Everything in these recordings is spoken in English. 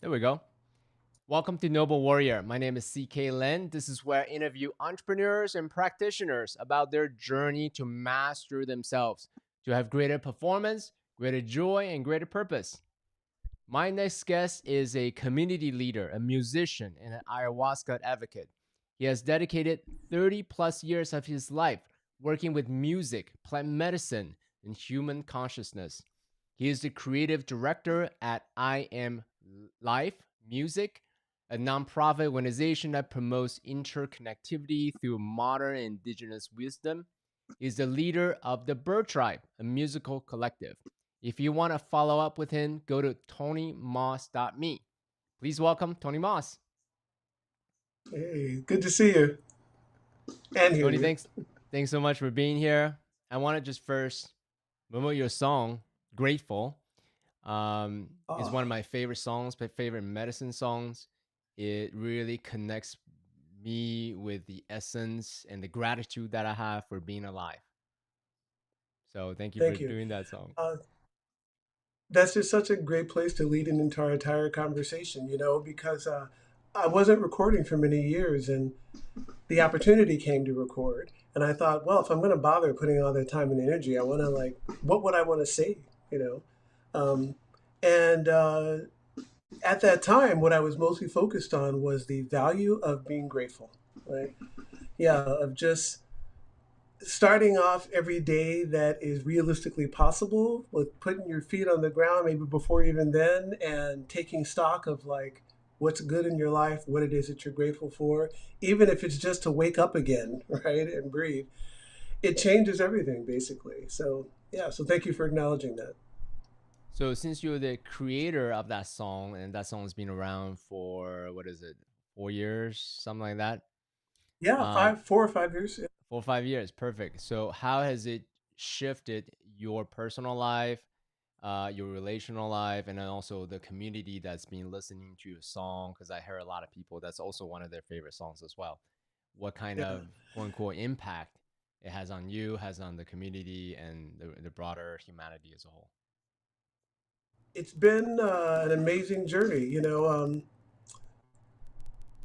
There we go. Welcome to Noble Warrior. My name is CK Lin. This is where I interview entrepreneurs and practitioners about their journey to master themselves, to have greater performance, greater joy, and greater purpose. My next guest is a community leader, a musician, and an ayahuasca advocate. He has dedicated 30 plus years of his life working with music, plant medicine, and human consciousness. He is the creative director at I.AM.LIFE Music, a nonprofit organization that promotes interconnectivity through modern indigenous wisdom. He is the leader of the Bird Tribe, a musical collective. If you want to follow up with him, go to tonymoss.me. Please welcome Tony Moss. Hey, good to see you and hear Tony, you. thanks so much for being here. I want to just first promote your song, Grateful. It's one of Oh, my favorite songs, my favorite medicine songs. It really connects me with the essence and the gratitude that I have for being alive. So thank you for thank you. doing that song. Uh, that's just such a great place to lead into our entire conversation, because I wasn't recording for many years and the opportunity came to record. And I thought, well, if I'm going to bother putting all that time and energy, I want to, what would I want to say, you know? Um, and at that time, what I was mostly focused on was the value of being grateful, right? Yeah, of just starting off every day that is realistically possible with putting your feet on the ground maybe before even then and taking stock of what's good in your life, what it is that you're grateful for, even if it's just to wake up again, right, and breathe. It changes everything basically. So yeah, so thank you for acknowledging that. So since you're the creator of that song, and that song's been around for what is it, 4 years, something like that, Yeah, um, 4 or 5 years. 4 or 5 years, perfect. So how has it shifted your personal life, your relational life, and then also the community that's been listening to your song? Because I heard a lot of people that's also one of their favorite songs as well. What kind Yeah, of quote unquote impact it has on you, has on the community, and the broader humanity as a whole? it's been an amazing journey.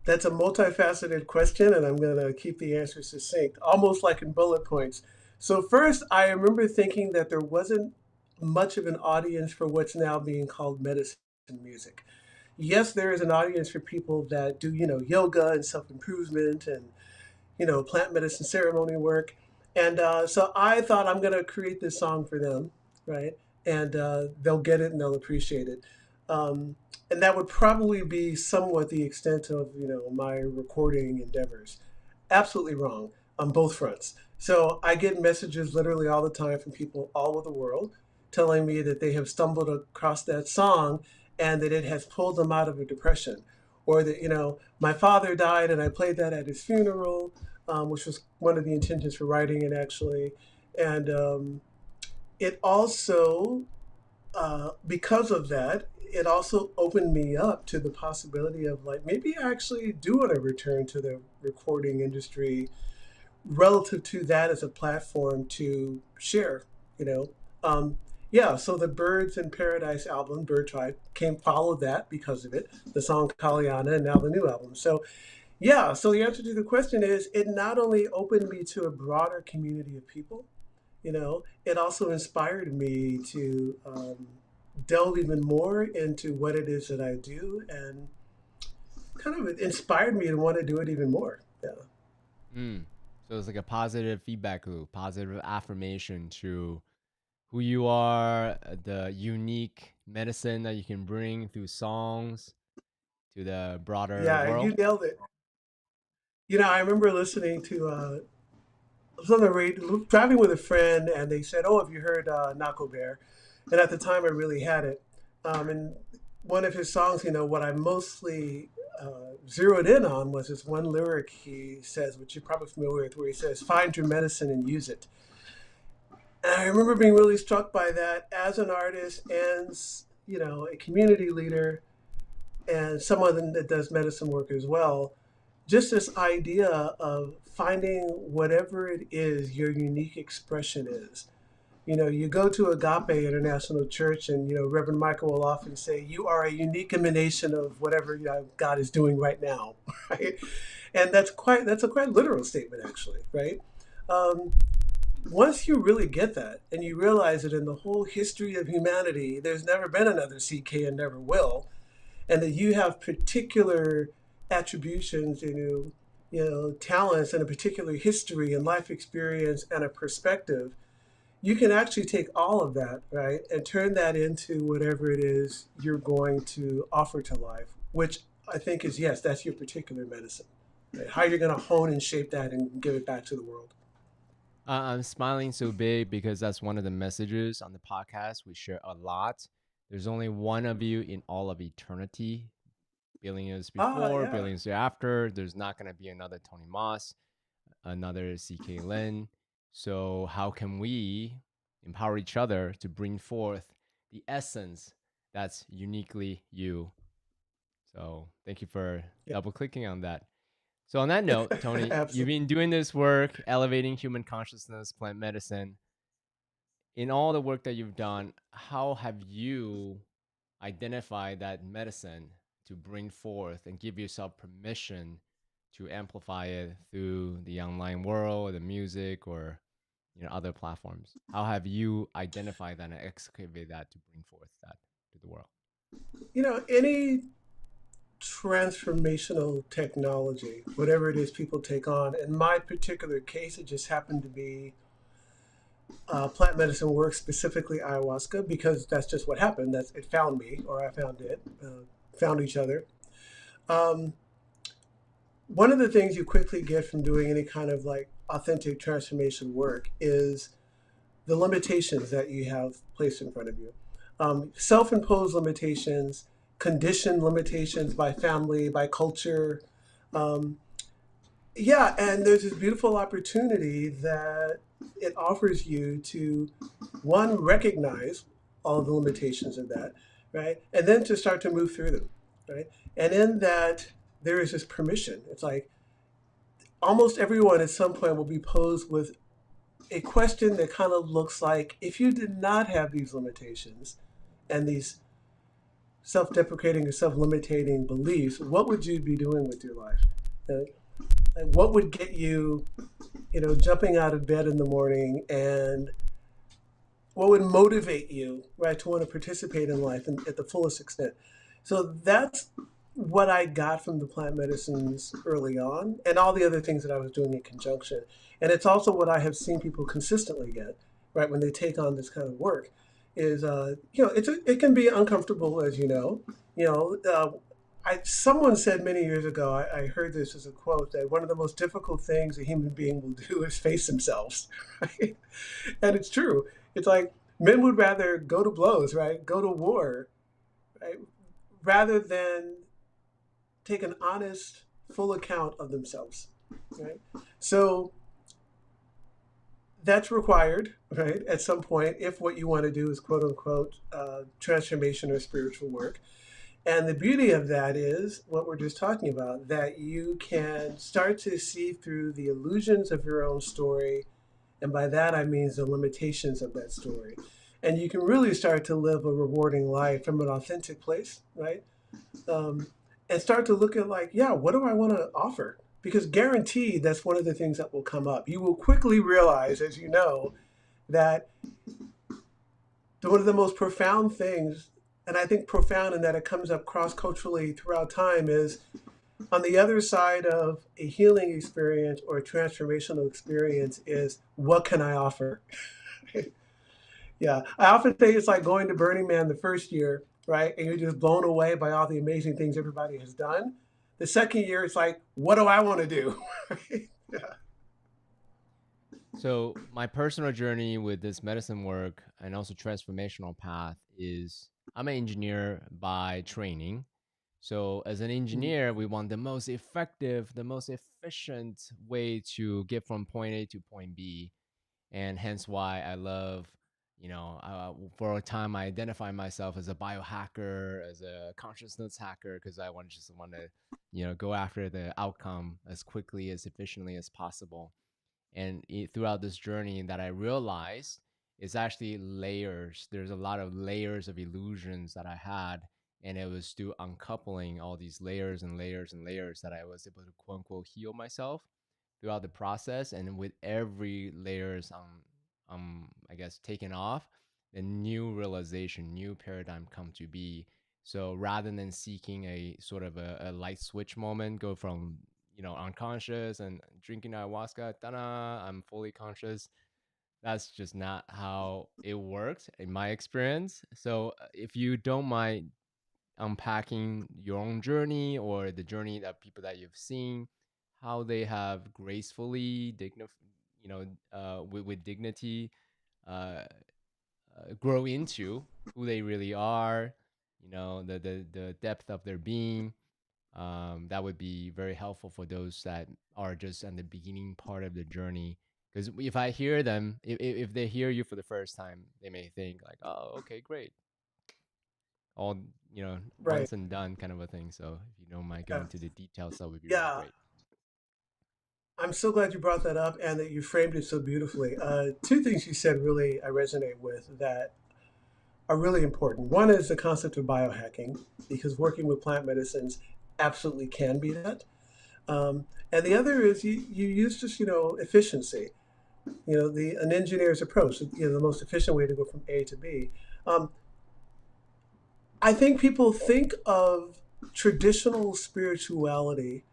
That's a multifaceted question, and I'm going to keep the answer succinct, almost like in bullet points. So, first, I remember thinking that there wasn't much of an audience for what's now being called medicine music. Yes, there is an audience for people that do, yoga and self improvement and, plant medicine ceremony work. And so I thought I'm going to create this song for them, right? And they'll get it and they'll appreciate it. Um, and that would probably be somewhat the extent of, my recording endeavors. Absolutely wrong on both fronts. So I get messages literally all the time from people all over the world telling me that they have stumbled across that song and that it has pulled them out of a depression. Or that, my father died and I played that at his funeral, which was one of the intentions for writing it actually. And it also, because of that, it also opened me up to the possibility of maybe I actually do want to return to the recording industry relative to that as a platform to share, you know. Yeah, so the Birds in Paradise album, Bird Tribe, came followed that because of it, the song Kalyana, and now the new album. So yeah, so the answer to the question is it not only opened me to a broader community of people, it also inspired me to delve even more into what it is that I do and kind of inspired me to want to do it even more. Yeah. Mm. So it's like a positive feedback loop, positive affirmation to who you are, the unique medicine that you can bring through songs to the broader Yeah, world. you nailed it. I remember listening to I was on the radio, driving with a friend, and they said, "Oh, have you heard Nako Bear?" And at the time, I really had it. And one of his songs, what I mostly zeroed in on was this one lyric he says, which you're probably familiar with, where he says, "Find your medicine and use it." And I remember being really struck by that as an artist and a community leader and someone that does medicine work as well. Just this idea of finding whatever it is your unique expression is You go to Agape International Church, and Reverend Michael will often say, "You are a unique emanation of whatever God is doing right now," right? And that's a quite literal statement, actually, right? Um, Once you really get that, and you realize that in the whole history of humanity, there's never been another CK and never will, and that you have particular attributions, talents, and a particular history and life experience and a perspective, you can actually take all of that, right, and turn that into whatever it is you're going to offer to life, which I think is, yes, that's your particular medicine. Right? How you're going to hone and shape that and give it back to the world. I'm smiling so big because that's one of the messages on the podcast we share a lot. There's only one of you in all of eternity, billions Ah, before, yeah. billions after. There's not going to be another Tony Moss, another CK Lin. So, how can we empower each other to bring forth the essence that's uniquely you? So, thank you for Yeah. double clicking on that. So, on that note, Tony, you've Absolutely. been doing this work, elevating human consciousness, plant medicine. In all the work that you've done, how have you identified that medicine to bring forth and give yourself permission to amplify it through the online world, the music, or other platforms? How have you identified that and excavated that to bring forth that to the world? Any transformational technology, whatever it is people take on, in my particular case, it just happened to be plant medicine work, specifically ayahuasca, because that's just what happened. It found me, or I found it, found each other. Um, One of the things you quickly get from doing any kind of like authentic transformation work is the limitations that you have placed in front of you. Self-imposed limitations, conditioned limitations by family, by culture. Um, yeah, and there's this beautiful opportunity that it offers you to, one, recognize all the limitations of that, right? And then to start to move through them, right? And in that, there is this permission. It's like almost everyone at some point will be posed with a question that kind of looks like, if you did not have these limitations and these self-deprecating or self-limiting beliefs, what would you be doing with your life? Like what would get you, jumping out of bed in the morning, and what would motivate you, right, to want to participate in life at the fullest extent? So that's what I got from the plant medicines early on, and all the other things that I was doing in conjunction. And it's also what I have seen people consistently get, right, when they take on this kind of work. Is it can be uncomfortable, as you know. You know, someone said many years ago. I heard this as a quote, that one of the most difficult things a human being will do is face themselves, right? And it's true. It's like men would rather go to blows, right? Go to war, right? Rather than take an honest, full account of themselves, right? So that's required, right? At some point, if what you want to do is quote unquote transformation or spiritual work. And the beauty of that is what we're just talking about, that you can start to see through the illusions of your own story. And by that, I mean the limitations of that story. And you can really start to live a rewarding life from an authentic place, right? Um, and start to look at, like, yeah, what do I want to offer? Because guaranteed, that's one of the things that will come up. You will quickly realize, as you know, that one of the most profound things, and I think profound in that it comes up cross culturally throughout time, is on the other side of a healing experience or a transformational experience is, what can I offer? Yeah, I often say it's like going to Burning Man the first year, right? And you're just blown away by all the amazing things everybody has done. The second year, it's like, what do I want to do? Yeah. So, my personal journey with this medicine work and also transformational path is I'm an engineer by training. So, as an engineer, we want the most effective, the most efficient way to get from point A to point B. And hence why I love, for a time I identified myself as a biohacker, as a consciousness hacker, because I want to, go after the outcome as quickly, as efficiently as possible. And throughout this journey, that I realized It's actually layers. There's a lot of layers of illusions that I had, and it was through uncoupling all these layers and layers and layers that I was able to quote unquote heal myself throughout the process. And with every layers I guess taken off, a new realization, new paradigm come to be. So rather than seeking a sort of a light switch moment, go from unconscious and drinking ayahuasca, ta-da, I'm fully conscious. That's just not how it works in my experience. So if you don't mind unpacking your own journey or the journey that people that you've seen, how they have gracefully, with dignity, uh, grow into who they really are, the depth of their being. That would be very helpful for those that are just on the beginning part of the journey. Because if I hear them, if they hear you for the first time, they may think like, "Oh, okay, great, all Right. once and done," kind of a thing. So if you don't mind going Yeah. into the details, that would be really Yeah. great. I'm so glad you brought that up and that you framed it so beautifully. Two things you said really I resonate with that are really important. One is the concept of biohacking, because working with plant medicines absolutely can be that. And the other is you use just, efficiency, an engineer's approach, the most efficient way to go from A to B. Um, I think people think of traditional spirituality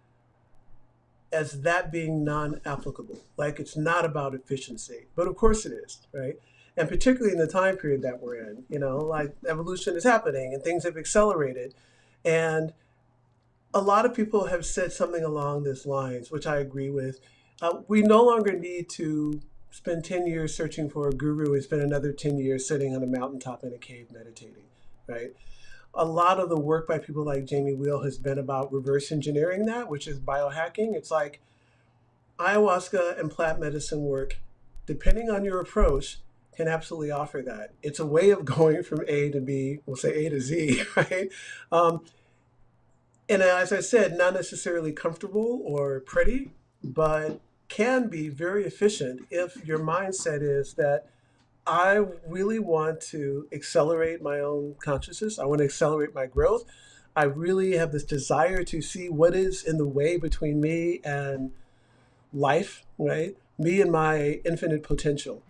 as that being non-applicable, like it's not about efficiency, but of course it is, right? And particularly in the time period that we're in, like evolution is happening and things have accelerated, and a lot of people have said something along these lines, which I agree with. We no longer need to spend 10 years searching for a guru and spend another 10 years sitting on a mountaintop in a cave meditating, right? A lot of the work by people like Jamie Wheal has been about reverse engineering that, which is biohacking. It's like ayahuasca and plant medicine work, depending on your approach, can absolutely offer that. It's a way of going from A to B, we'll say A to Z, right? Um, and as I said, not necessarily comfortable or pretty, but can be very efficient if your mindset is that I really want to accelerate my own consciousness. I want to accelerate my growth. I really have this desire to see what is in the way between me and life, right? Me and my infinite potential,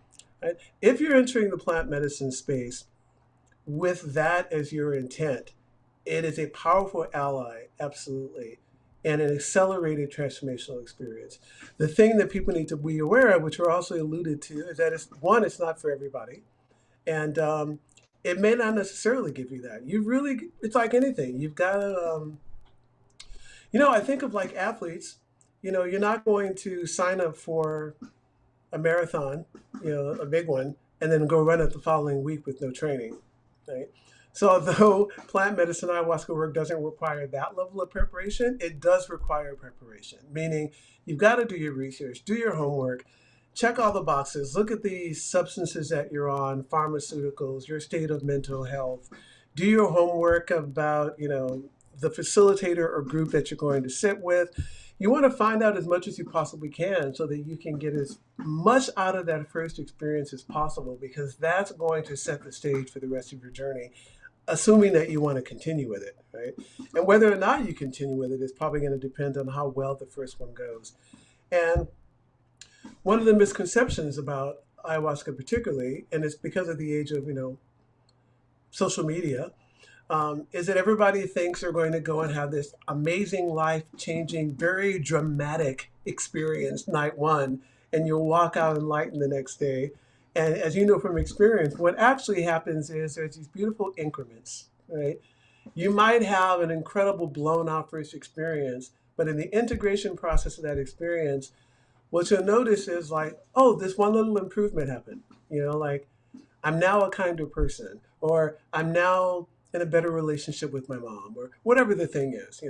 right? If you're entering the plant medicine space with that as your intent, it is a powerful ally, absolutely, and an accelerated transformational experience. The thing that people need to be aware of, which we're also alluded to, is that it's not for everybody, and it may not necessarily give you that. It's like anything. You've got to, I think of like athletes. You're not going to sign up for a marathon, a big one, and then go run it the following week with no training, right? So although plant medicine ayahuasca work doesn't require that level of preparation, it does require preparation, meaning you've got to do your research, do your homework, check all the boxes, look at the substances that you're on, pharmaceuticals, your state of mental health, do your homework about, the facilitator or group that you're going to sit with. You want to find out as much as you possibly can so that you can get as much out of that first experience as possible, because that's going to set the stage for the rest of your journey, assuming that you want to continue with it, right? And whether or not you continue with it is probably going to depend on how well the first one goes. And one of the misconceptions about ayahuasca particularly, and it's because of the age of, social media, is that everybody thinks they're going to go and have this amazing, life-changing, very dramatic experience night one, and you'll walk out enlightened the next day. And as you know from experience, what actually happens is there's these beautiful increments, right? You might have an incredible blown out first experience, but in the integration process of that experience, what you'll notice is like, oh, this one little improvement happened. Like I'm now a kinder person, or I'm now in a better relationship with my mom, or whatever the thing is.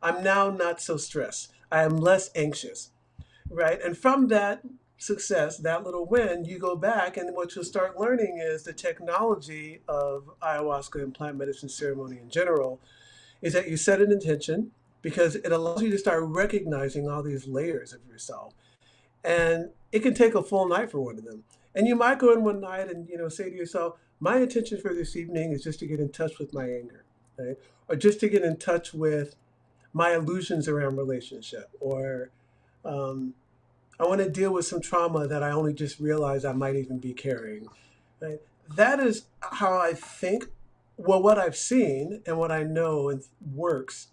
I'm now not so stressed. I am less anxious, right? And from that success, that little win, you go back, and what you'll start learning is the technology of ayahuasca and plant medicine ceremony in general is that you set an intention, because it allows you to start recognizing all these layers of yourself. And it can take a full night for one of them. And you might go in one night and, say to yourself, my intention for this evening is just to get in touch with my anger, right? Or just to get in touch with my illusions around relationship, or um, I want to deal with some trauma that I only just realized I might even be carrying. Right? That is how I think. Well, what I've seen and what I know and works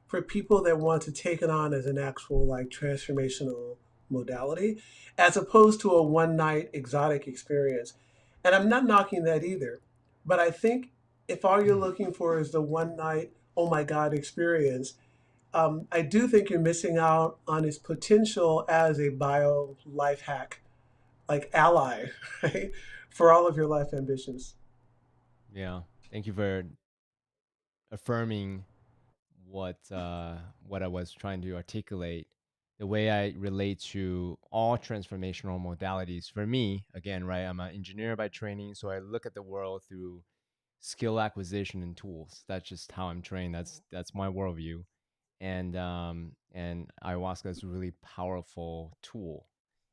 for people that want to take it on as an actual like transformational modality, as opposed to a one night exotic experience. And I'm not knocking that either, but I think if all you're looking for is the one night, oh my God experience, I do think you're missing out on its potential as a bio life hack, like ally, right, for all of your life ambitions. Yeah. Thank you for affirming what I was trying to articulate. The way I relate to all transformational modalities. For me, again, right, I'm an engineer by training, so I look at the world through skill acquisition and tools. That's just how I'm trained. That's my worldview. And ayahuasca is a really powerful tool,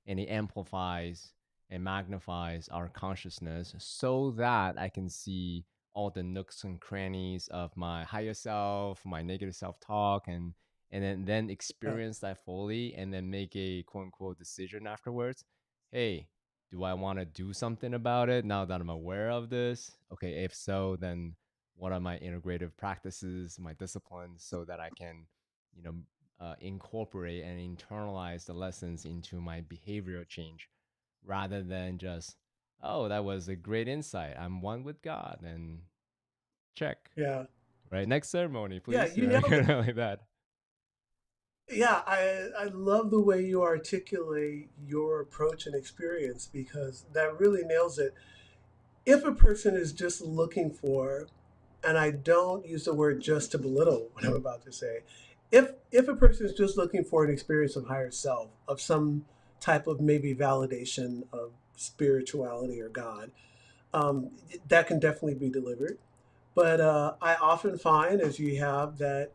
and it amplifies and magnifies our consciousness so that I can see all the nooks and crannies of my higher self, my negative self-talk, and then Yeah, experience that fully, and then make a quote unquote decision afterwards. Hey, do I want to do something about it now that I'm aware of this? Okay, if so, then what are my integrative practices, my disciplines, so that I can, you know, incorporate and internalize the lessons into my behavioral change, rather than just, oh, that was a great insight. I'm one with God, and check. yeah, Right, next ceremony, yeah. please. You nailed it. Like that. Yeah, I love the way you articulate your approach and experience because that really nails it. If a person is just looking for, and I don't use the word just to belittle what I'm about to say, if a person is just looking for an experience of higher self, of some type of maybe validation of spirituality or God, um, that can definitely be delivered. But I often find, as you have, that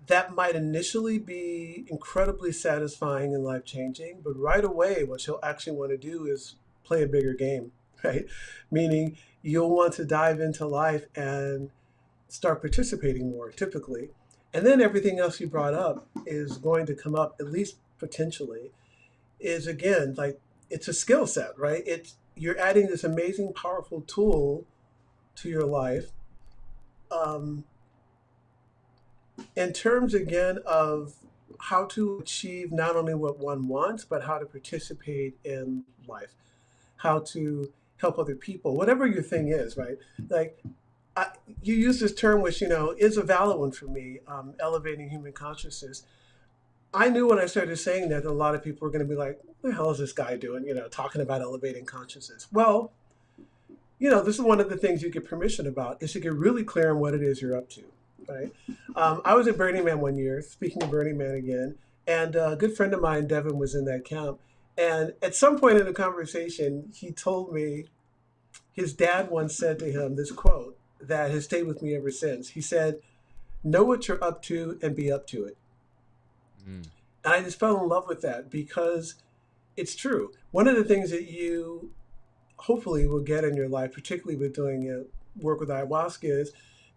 that might initially be incredibly satisfying and life changing, but right away, what you'll actually want to do is play a bigger game, right? Meaning you'll want to dive into life and start participating more, typically. And then everything else you brought up is going to come up, at least potentially, is again like it's a skill set, right? It's you're adding this amazing, powerful tool to your life. Um, in terms again of how to achieve not only what one wants, but how to participate in life, how to help other people, whatever your thing is, right? Like I, you use this term, which is a valid one for me, elevating human consciousness. I knew when I started saying that a lot of people were going to be like, "What the hell is this guy doing?" Talking about elevating consciousness. Well, this is one of the things you get permission about is to get really clear on what it is you're up to, right? I was at Burning Man one year, speaking of Burning Man again, and a good friend of mine, Devin, was in that camp. And at some point in the conversation, he told me his dad once said to him this quote that has stayed with me ever since. He said, "Know what you're up to and be up to it." Mm. And I just fell in love with that because it's true. One of the things that you hopefully will get in your life, particularly with doing work with ayahuasca, is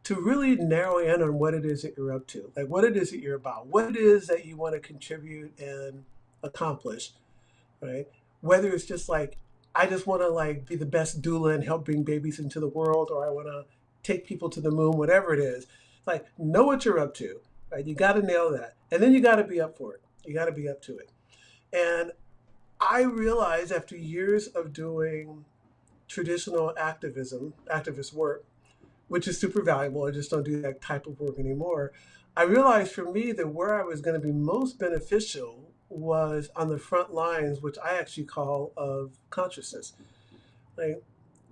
to really narrow in on what it is that you're up to, like what it is that you're about, what it is that you want to contribute and accomplish, right? Whether it's just like, I just want to like be the best doula and help bring babies into the world, or I want to take people to the moon, whatever it is. Like, know what you're up to, right? You got to nail that. And then you got to be up for it. You got to be up to it. And I realized after years of doing traditional activist work, which is super valuable. I just don't do that type of work anymore. I realized for me that where I was going to be most beneficial was on the front lines, which I actually call of consciousness, like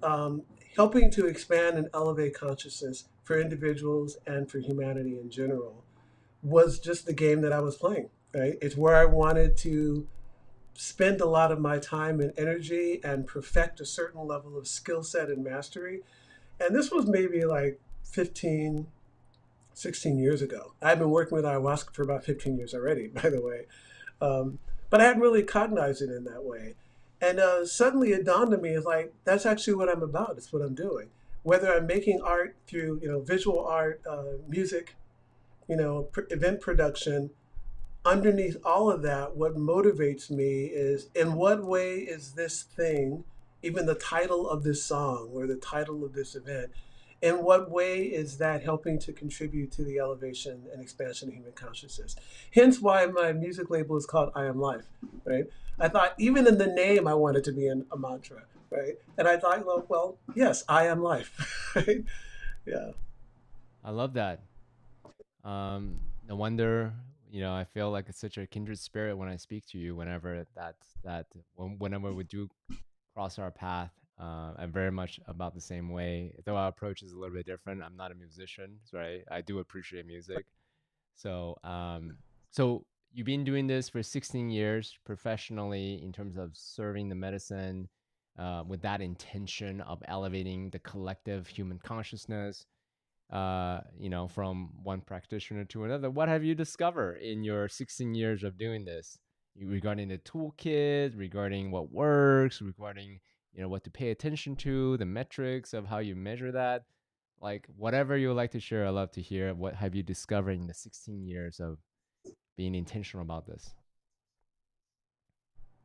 um, helping to expand and elevate consciousness for individuals and for humanity in general was just the game that I was playing. Right, it's where I wanted to spend a lot of my time and energy and perfect a certain level of skill set and mastery. And this was maybe like 15, 16 years ago. I've been working with ayahuasca for about 15 years already, by the way. But I hadn't really cognized it in that way. And suddenly it dawned on me, it's like, that's actually what I'm about. It's what I'm doing. Whether I'm making art through, visual art, music, event production, underneath all of that, what motivates me is, in what way is this thing, even the title of this song or the title of this event, in what way is that helping to contribute to the elevation and expansion of human consciousness? Hence why my music label is called I.AM.LIFE, right? I thought even in the name I wanted to be a mantra, right? And I thought, well, yes, I am life, right? Yeah. I love that. No wonder, I feel like it's such a kindred spirit when I speak to you. Whenever we do cross our path, I'm very much about the same way. Though our approach is a little bit different. I'm not a musician, right? I do appreciate music. So, so you've been doing this for 16 years professionally in terms of serving the medicine, with that intention of elevating the collective human consciousness, from one practitioner to another. What have you discovered in your 16 years of doing this regarding the toolkit, regarding what works, regarding, what to pay attention to, the metrics of how you measure that? Like, whatever you would like to share, I'd love to hear. What have you discovered in the 16 years of being intentional about this?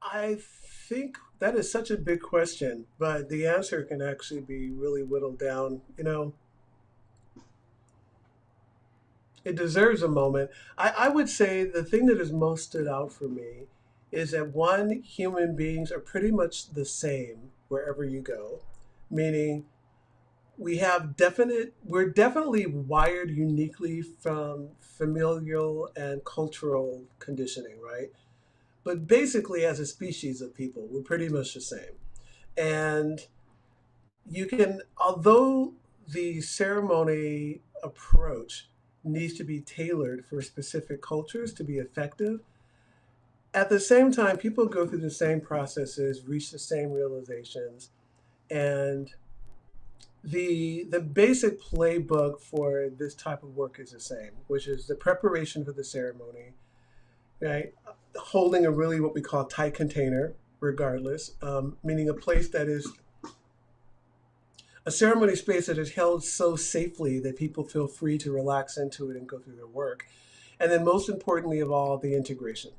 I think that is such a big question, but the answer can actually be really whittled down. It deserves a moment. I would say the thing that has most stood out for me is that one, human beings are pretty much the same wherever you go, meaning we're definitely wired uniquely from familial and cultural conditioning, right? But basically, as a species of people, we're pretty much the same. And although the ceremony approach needs to be tailored for specific cultures to be effective, at the same time, people go through the same processes, reach the same realizations, and the basic playbook for this type of work is the same, which is the preparation for the ceremony, right? Holding a really what we call tight container, regardless, meaning a place that is a ceremony space that is held so safely that people feel free to relax into it and go through their work. And then, most importantly of all, the integration,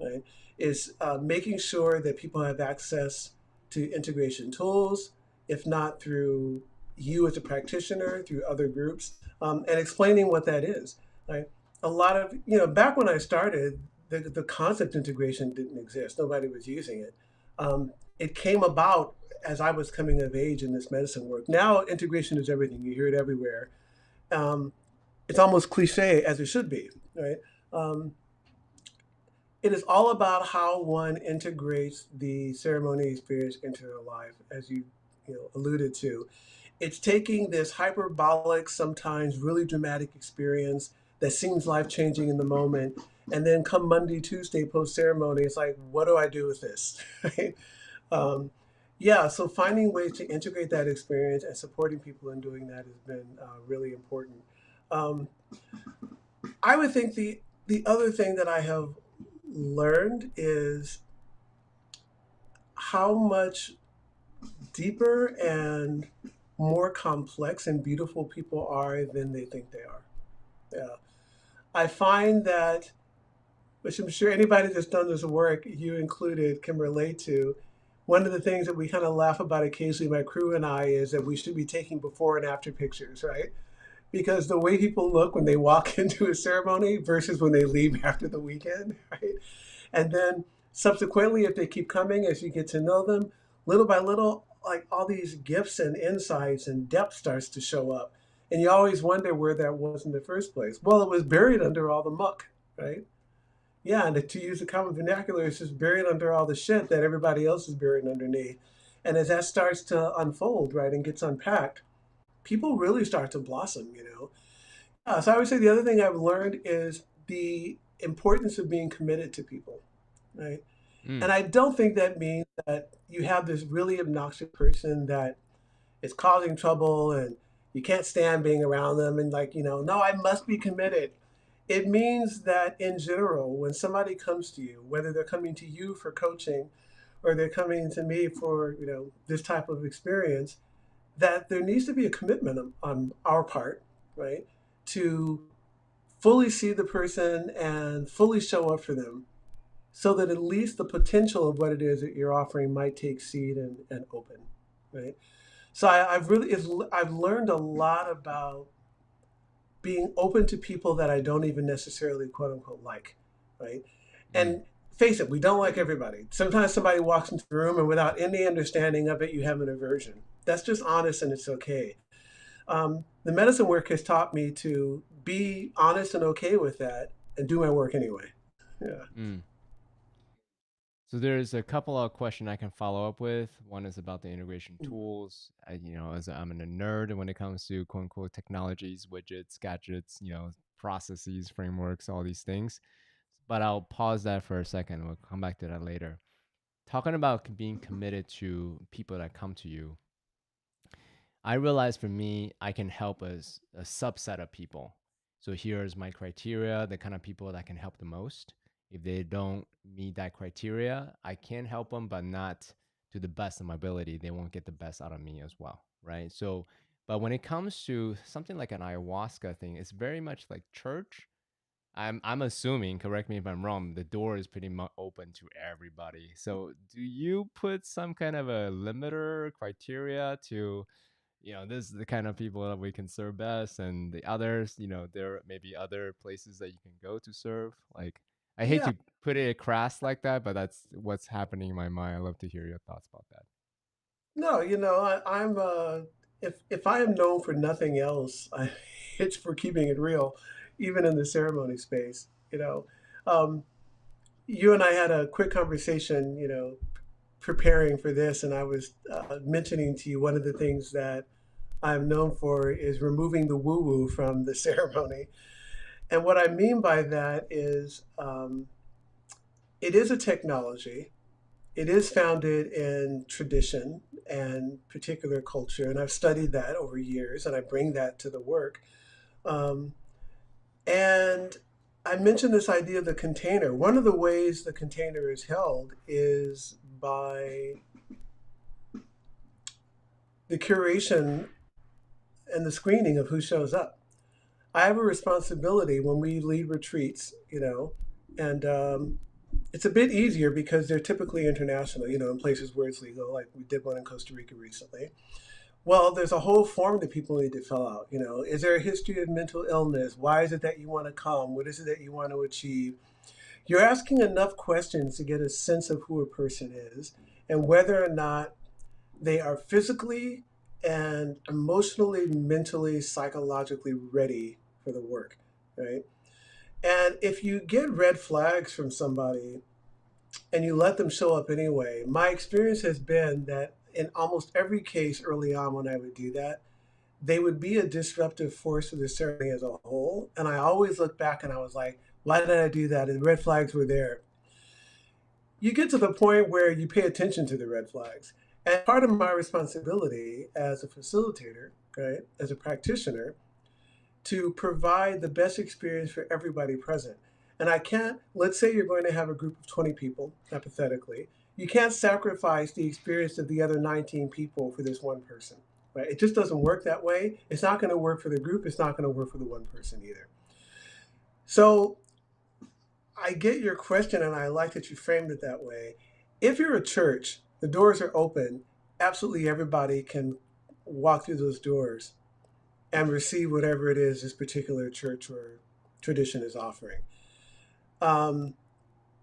right? Is making sure that people have access to integration tools, if not through you as a practitioner, through other groups, and explaining what that is. Right? A lot of, back when I started, the concept integration didn't exist. Nobody was using it. It came about as I was coming of age in this medicine work. Now integration is everything. You hear it everywhere. Um, it's almost cliche as it should be, right? Um, it is all about how one integrates the ceremony experience into their life, as you alluded to. It's taking this hyperbolic, sometimes really dramatic experience that seems life changing in the moment, and then come Monday, Tuesday post ceremony, it's like, what do I do with this? Right? Um, yeah, so finding ways to integrate that experience and supporting people in doing that has been really important. Um, I would think the other thing that I have learned is how much deeper and more complex and beautiful people are than they think they are. Yeah. I find that, which I'm sure anybody that's done this work, you included, can relate to. One of the things that we kind of laugh about occasionally, my crew and I, is that we should be taking before and after pictures, right? Because the way people look when they walk into a ceremony versus when they leave after the weekend, right? And then subsequently, if they keep coming as you get to know them, little by little, like all these gifts and insights and depth starts to show up. And you always wonder where that was in the first place. Well, it was buried under all the muck, right? Yeah, and to use the common vernacular, it's just buried under all the shit that everybody else is buried underneath. And as that starts to unfold, right, and gets unpacked, people really start to blossom. So I would say the other thing I've learned is the importance of being committed to people, right? Mm. And I don't think that means that you have this really obnoxious person that is causing trouble and you can't stand being around them and like, no, I must be committed. It means that in general, when somebody comes to you, whether they're coming to you for coaching or they're coming to me for, this type of experience, that there needs to be a commitment on our part, right, to fully see the person and fully show up for them, so that at least the potential of what it is that you're offering might take seed and open, right? So I've learned a lot about being open to people that I don't even necessarily quote unquote like, right? Mm. And face it, we don't like everybody. Sometimes somebody walks into the room and without any understanding of it, you have an aversion. That's just honest and it's okay. The medicine work has taught me to be honest and okay with that and do my work anyway. Yeah. Mm. So there's a couple of questions I can follow up with. One is about the integration tools. As I'm a nerd when it comes to quote unquote technologies, widgets, gadgets, processes, frameworks, all these things. But I'll pause that for a second. We'll come back to that later. Talking about being committed to people that come to you, I realize for me, I can help as a subset of people. So here's my criteria, the kind of people that can help the most. If they don't meet that criteria, I can help them, but not to the best of my ability. They won't get the best out of me as well, right? So, but when it comes to something like an ayahuasca thing, it's very much like church. I'm assuming, correct me if I'm wrong, the door is pretty much open to everybody. So do you put some kind of a limiter criteria to, this is the kind of people that we can serve best, and the others, there may be other places that you can go to serve. Like, I hate Yeah. to put it crass like that, but that's what's happening in my mind. I love to hear your thoughts about that. No, I'm if I am known for nothing else, it's for keeping it real, even in the ceremony space. Um, you and I had a quick conversation, preparing for this, and I was mentioning to you one of the things that I'm known for is removing the woo-woo from the ceremony. And what I mean by that is, it is a technology. It is founded in tradition and particular culture, and I've studied that over years, and I bring that to the work. Um, and I mentioned this idea of the container. One of the ways the container is held is by the curation and the screening of who shows up. I have a responsibility when we lead retreats, and it's a bit easier because they're typically international, in places where it's legal, like we did one in Costa Rica recently. Well, there's a whole form that people need to fill out. Is there a history of mental illness? Why is it that you want to come? What is it that you want to achieve? You're asking enough questions to get a sense of who a person is and whether or not they are physically and emotionally, mentally, psychologically ready for the work, right? And if you get red flags from somebody and you let them show up anyway, my experience has been that in almost every case early on when I would do that, they would be a disruptive force to the ceremony as a whole. And I always look back and I was like, why did I do that? And the red flags were there. You get to the point where you pay attention to the red flags. And part of my responsibility as a facilitator, right, as a practitioner, to provide the best experience for everybody present. And I can't, let's say you're going to have a group of 20 people, hypothetically. You can't sacrifice the experience of the other 19 people for this one person, right? It just doesn't work that way. It's not going to work for the group. It's not going to work for the one person either. So I get your question, and I like that you framed it that way. If you're a church, the doors are open. Absolutely everybody can walk through those doors and receive whatever it is this particular church or tradition is offering. Um,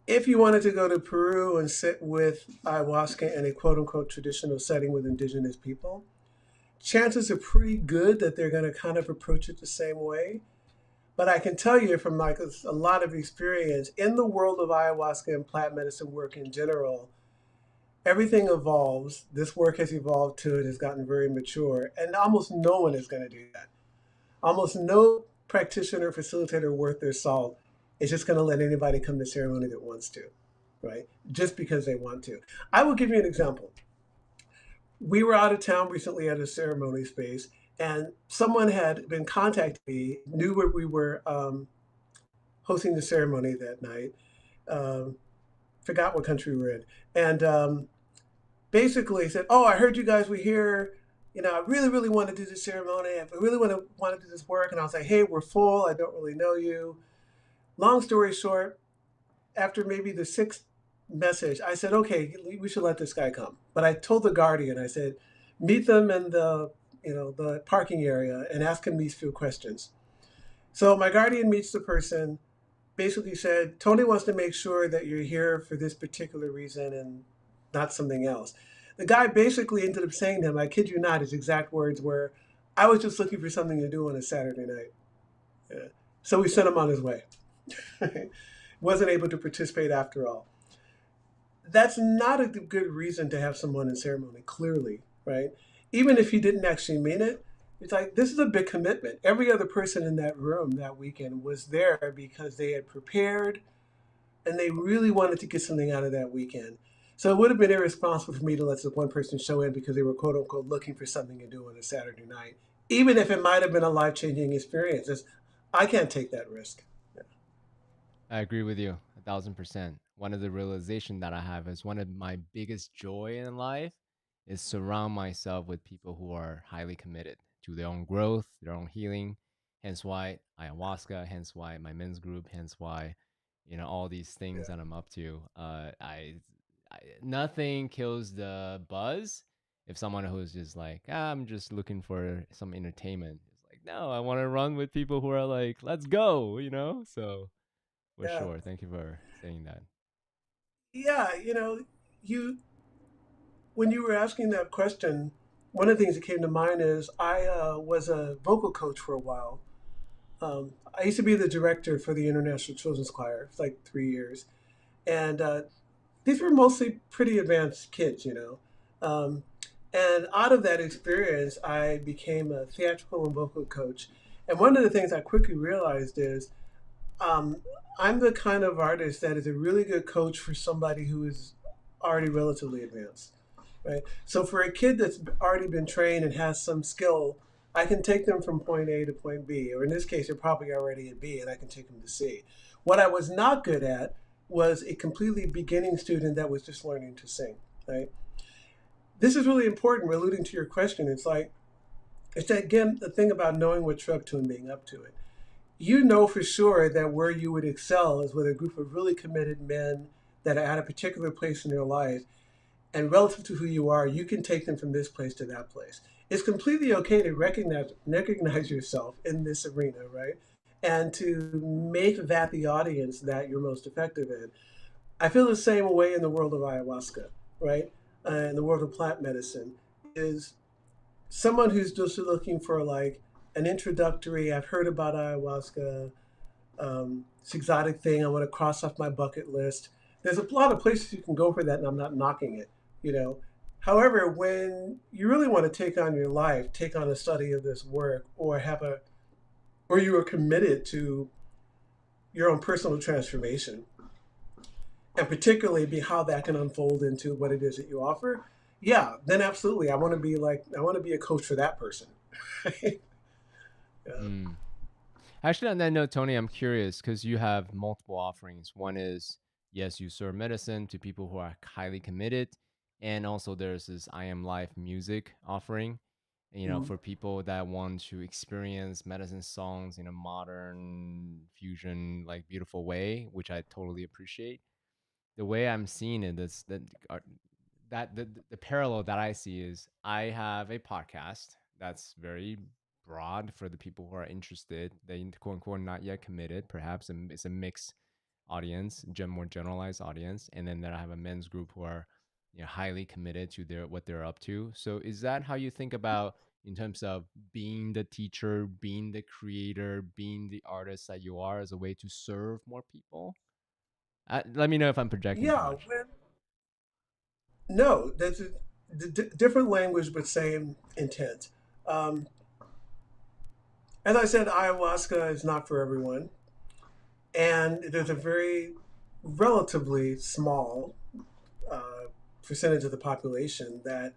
if you wanted to go to Peru and sit with ayahuasca in a quote unquote traditional setting with indigenous people, chances are pretty good that they're going to kind of approach it the same way. But I can tell you from like a lot of experience in the world of ayahuasca and plant medicine work in general, everything evolves. This work has evolved to it, has gotten very mature, and almost no one is going to do that. Almost no practitioner, facilitator worth their salt is just going to let anybody come to ceremony that wants to, right? Just because they want to. I will give you an example. We were out of town recently at a ceremony space, and someone had been contacting me, knew where we were hosting the ceremony that night, um, forgot what country we're in, and basically said, "Oh, I heard you guys were here. I really, really want to do this ceremony. I really want to do this work." And I was like, "Hey, we're full. I don't really know you." Long story short, after maybe the sixth message, I said, "Okay, we should let this guy come." But I told the guardian, I said, "Meet them in the parking area and ask him these few questions." So my guardian meets the person, basically said, "Tony wants to make sure that you're here for this particular reason and not something else." The guy basically ended up saying to him, I kid you not, his exact words were, "I was just looking for something to do on a Saturday night." Yeah. So we sent him on his way. Wasn't able to participate after all. That's not a good reason to have someone in ceremony, clearly, right? Even if he didn't actually mean it, it's like, this is a big commitment. Every other person in that room that weekend was there because they had prepared and they really wanted to get something out of that weekend. So it would have been irresponsible for me to let this one person show in because they were quote unquote looking for something to do on a Saturday night, even if it might have been a life changing experience. I can't take that risk. Yeah. I agree with you 1,000%. One of the realization that I have is one of my biggest joy in life is surround myself with people who are highly committed to their own growth, their own healing. Hence why ayahuasca, hence why my men's group, hence why, all these things that I'm up to. Nothing kills the buzz if someone who's just like, I'm just looking for some entertainment. It's like, no, I want to run with people who are like, let's go. So for Yeah. sure. Thank you for saying that. Yeah. You when you were asking that question, one of the things that came to mind is I was a vocal coach for a while. I used to be the director for the International Children's Choir for like 3 years. And these were mostly pretty advanced kids. Um, and out of that experience, I became a theatrical and vocal coach. And one of the things I quickly realized is um, I'm the kind of artist that is a really good coach for somebody who is already relatively advanced, right? So for a kid that's already been trained and has some skill, I can take them from point A to point B, or in this case, they're probably already at B, and I can take them to C. What I was not good at was a completely beginning student that was just learning to sing, right? This is really important. We're alluding to your question. It's again the thing about knowing what you're up to and being up to it. You know for sure that where you would excel is with a group of really committed men that are at a particular place in their life, and relative to who you are, you can take them from this place to that place. It's completely okay to recognize yourself in this arena, right? And to make that the audience that you're most effective in. I feel the same way in the world of ayahuasca, right? In the world of plant medicine, is someone who's just looking for like an introductory. I've heard about ayahuasca. It's exotic thing. I want to cross off my bucket list. There's a lot of places you can go for that, and I'm not knocking it. You know, However, when you really want to take on your life, take on a study of this work, or you are committed to your own personal transformation, and particularly be how that can unfold into what it is that you offer, yeah, then absolutely, I want to be a coach for that person. Yeah. Mm. Actually, on that note, Tony, I'm curious because you have multiple offerings. One is, yes, you serve medicine to people who are highly committed. And also, there's this I.AM.LIFE music offering, Mhm. for people that want to experience medicine songs in a modern fusion, like beautiful way, which I totally appreciate. The way I'm seeing it is that the parallel that I see is I have a podcast that's very broad for the people who are interested. They quote unquote not yet committed. Perhaps it's a mixed audience, more generalized audience, and then I have a men's group who are highly committed to their what they're up to. So is that how you think about in terms of being the teacher, being the creator, being the artist that you are as a way to serve more people? Let me know if I'm projecting too Yeah, much. no, that's different language but same intent. Um, as I said, ayahuasca is not for everyone, and there's a very relatively small uh, percentage of the population that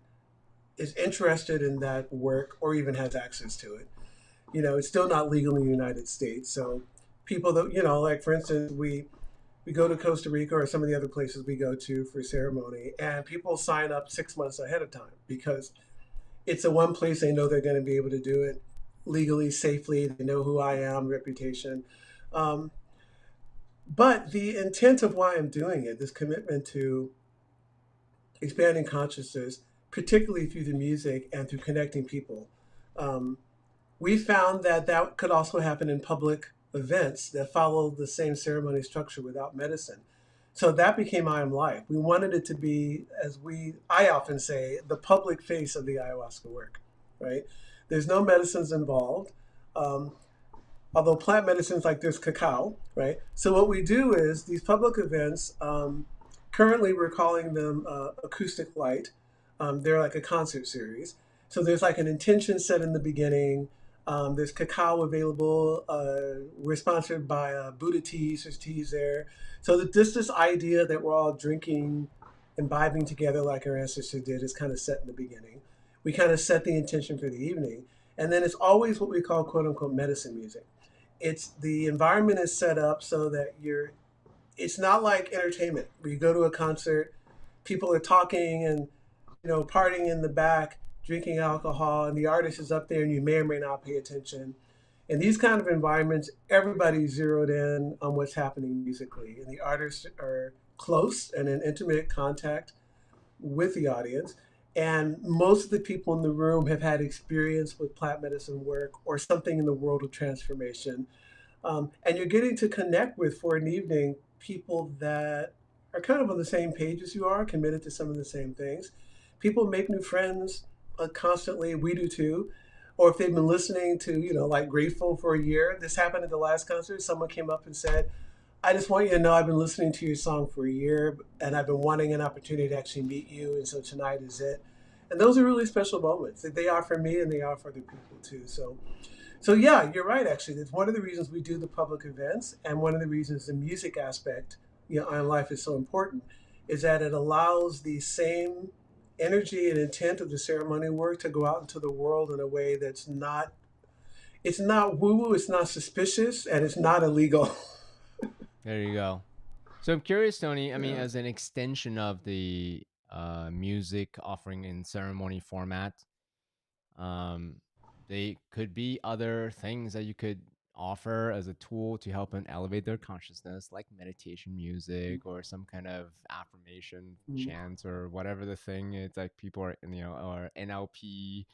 is interested in that work or even has access to it. It's still not legal in the United States, so people that like for instance, we we go to Costa Rica or some of the other places we go to for ceremony, and people sign up 6 months ahead of time because it's the one place they know they're going to be able to do it legally, safely. They know who I am, reputation. Um, but the intent of why I'm doing it, this commitment to expanding consciousness, particularly through the music and through connecting people, um, we found that that could also happen in public events that follow the same ceremony structure without medicine. So that became I.AM.LIFE. We wanted it to be, I often say, the public face of the ayahuasca work, right? There's no medicines involved, um, although plant medicines like there's cacao, right? So what we do is these public events, currently we're calling them acoustic light. They're like a concert series. So there's like an intention set in the beginning. There's cacao available. We're sponsored by Buddha Teas. There's teas there. So that this idea that we're all drinking, imbibing together like our ancestors did is kind of set in the beginning. We kind of set the intention for the evening. And then it's always what we call quote unquote medicine music. It's the environment is set up so that it's not like entertainment where you go to a concert, people are talking and partying in the back, drinking alcohol, and the artist is up there and you may or may not pay attention. In these kind of environments, everybody's zeroed in on what's happening musically, and the artists are close and in intimate contact with the audience. And most of the people in the room have had experience with plant medicine work or something in the world of transformation. And you're getting to connect with, for an evening, people that are kind of on the same page as you are, committed to some of the same things. People make new friends constantly. We do too. Or if they've been listening to, like Grateful for a year, this happened at the last concert. Someone came up and said, I just want you to know I've been listening to your song for a year and I've been wanting an opportunity to actually meet you. And so tonight is it. And those are really special moments that they are for me and they are for other people too. So yeah, you're right. Actually, that's one of the reasons we do the public events, and one of the reasons the music aspect, on life is so important, is that it allows the same energy and intent of the ceremony work to go out into the world in a way that's not, it's not woo woo, it's not suspicious, and it's not illegal. There you go. So I'm curious, Tony. I mean, Yeah. as an extension of the music offering in ceremony format, um, they could be other things that you could offer as a tool to help them elevate their consciousness, like meditation music or some kind of affirmation Mm. chants or whatever the thing is. Like people are, or NLP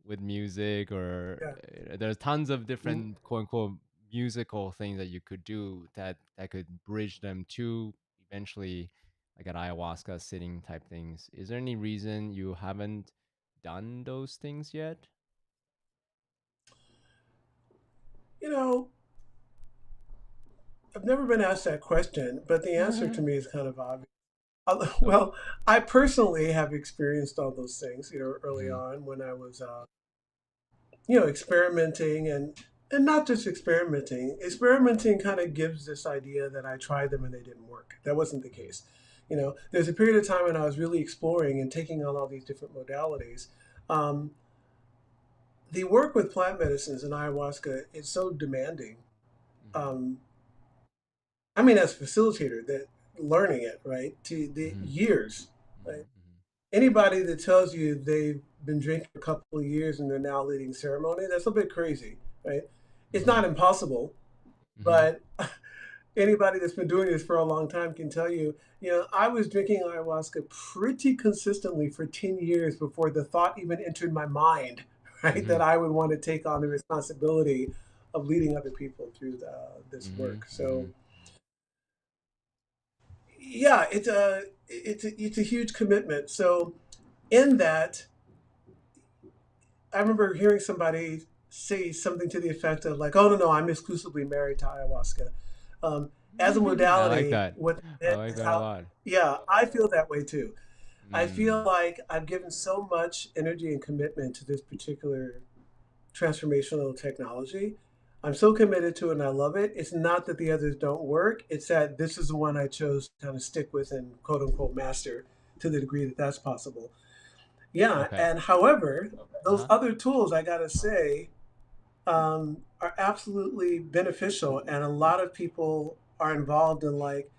with music, or Yeah. there's tons of Mm. different quote unquote musical things that you could do that could bridge them to eventually like an ayahuasca sitting type things. Is there any reason you haven't done those things yet? You know, I've never been asked that question, but the answer to me is kind of obvious. Okay. Well, I personally have experienced all those things, early Mm-hmm. on when I was, experimenting and not just experimenting. Experimenting kind of gives this idea that I tried them and they didn't work. That wasn't the case. There's a period of time when I was really exploring and taking on all these different modalities. Um, the work with plant medicines and ayahuasca is so demanding. Mm-hmm. Um, I mean, as a facilitator, that learning it, right, to the Mm-hmm. years, right? Mm-hmm. Anybody that tells you they've been drinking a couple of years and they're now leading ceremony, that's a bit crazy, right? It's Mm-hmm. not impossible, Mm-hmm. but anybody that's been doing this for a long time can tell you, I was drinking ayahuasca pretty consistently for 10 years before the thought even entered my mind, right, Mm-hmm. that I would want to take on the responsibility of leading other people through this Mm-hmm. work. Mm-hmm. So yeah, it's a huge commitment. So in that, I remember hearing somebody say something to the effect of like, "Oh no, I'm exclusively married to ayahuasca." As a I like modality, that. what I that like is that a how. lot. Yeah, I feel that way too. I feel Mm. like I've given so much energy and commitment to this particular transformational technology. I'm so committed to it and I love it. It's not that the others don't work. It's that this is the one I chose to kind of stick with and quote unquote master to the degree that that's possible. Yeah, Okay. and however, those Uh-huh. other tools, I gotta say, are absolutely beneficial, and a lot of people are involved in like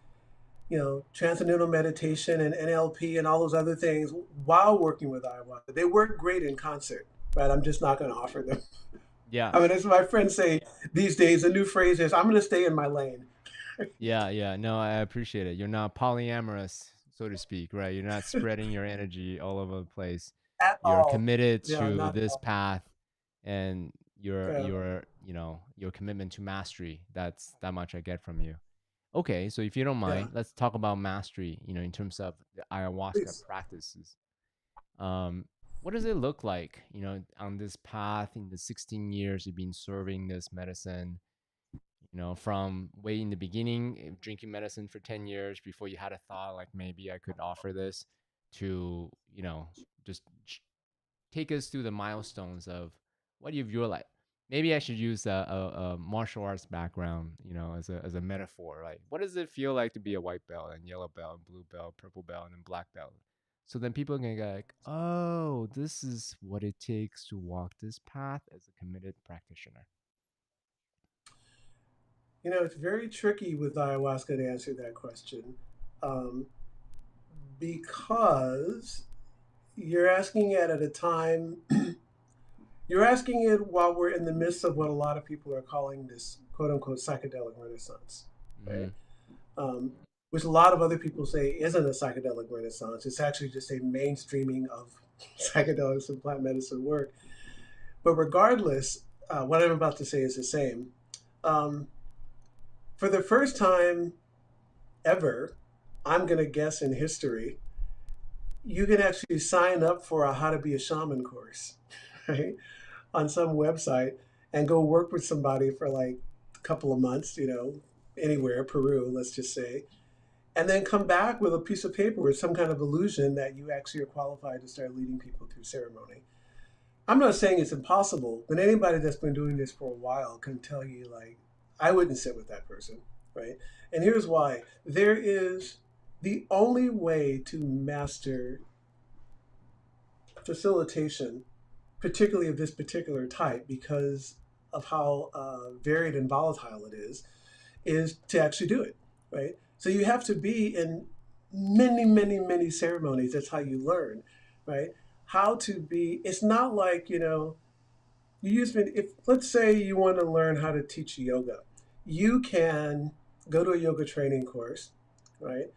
transcendental meditation and NLP and all those other things while working with ayahuasca. They work great in concert, right? I'm just not going to offer them. Yeah. I mean, as my friends say these days, the new phrase is, I'm going to stay in my lane. Yeah, yeah. No, I appreciate it. You're not polyamorous, so to speak, right? You're not spreading your energy all over the place. At You're all. committed Yeah, to not at this all. path and your Yeah. your, you know, your commitment to mastery. That's that much I get from you. Okay, so if you don't Yeah. mind, let's talk about mastery, in terms of the ayahuasca Please. practices. Um, what does it look like, on this path in the 16 years you've been serving this medicine? From way in the beginning, drinking medicine for 10 years before you had a thought like maybe I could offer this, to, just take us through the milestones of what you've your like. Maybe I should use a martial arts background, as a metaphor. Like, what does it feel like to be a white belt and yellow belt and blue belt, purple belt, and then black belt? So then people can go like, oh, this is what it takes to walk this path as a committed practitioner. It's very tricky with ayahuasca to answer that question, um, because you're asking it at a time, you're asking it while we're in the midst of what a lot of people are calling this quote unquote psychedelic renaissance, Mm-hmm. right? Um, which a lot of other people say isn't a psychedelic renaissance. It's actually just a mainstreaming of psychedelics and plant medicine work. But regardless, what I'm about to say is the same. Um, for the first time ever, I'm going to guess in history, you can actually sign up for a how to be a shaman course, right? On some website and go work with somebody for like a couple of months, anywhere, Peru, let's just say, and then come back with a piece of paper with some kind of illusion that you actually are qualified to start leading people through ceremony. I'm not saying it's impossible, but anybody that's been doing this for a while can tell you, like, I wouldn't sit with that person, right? And here's why. There is the only way to master facilitation, particularly of this particular type, because of how varied and volatile it is to actually do it, right? So you have to be in many, many, many ceremonies. That's how you learn, right? How to be. It's not like you use. If let's say you want to learn how to teach yoga, you can go to a yoga training course, right,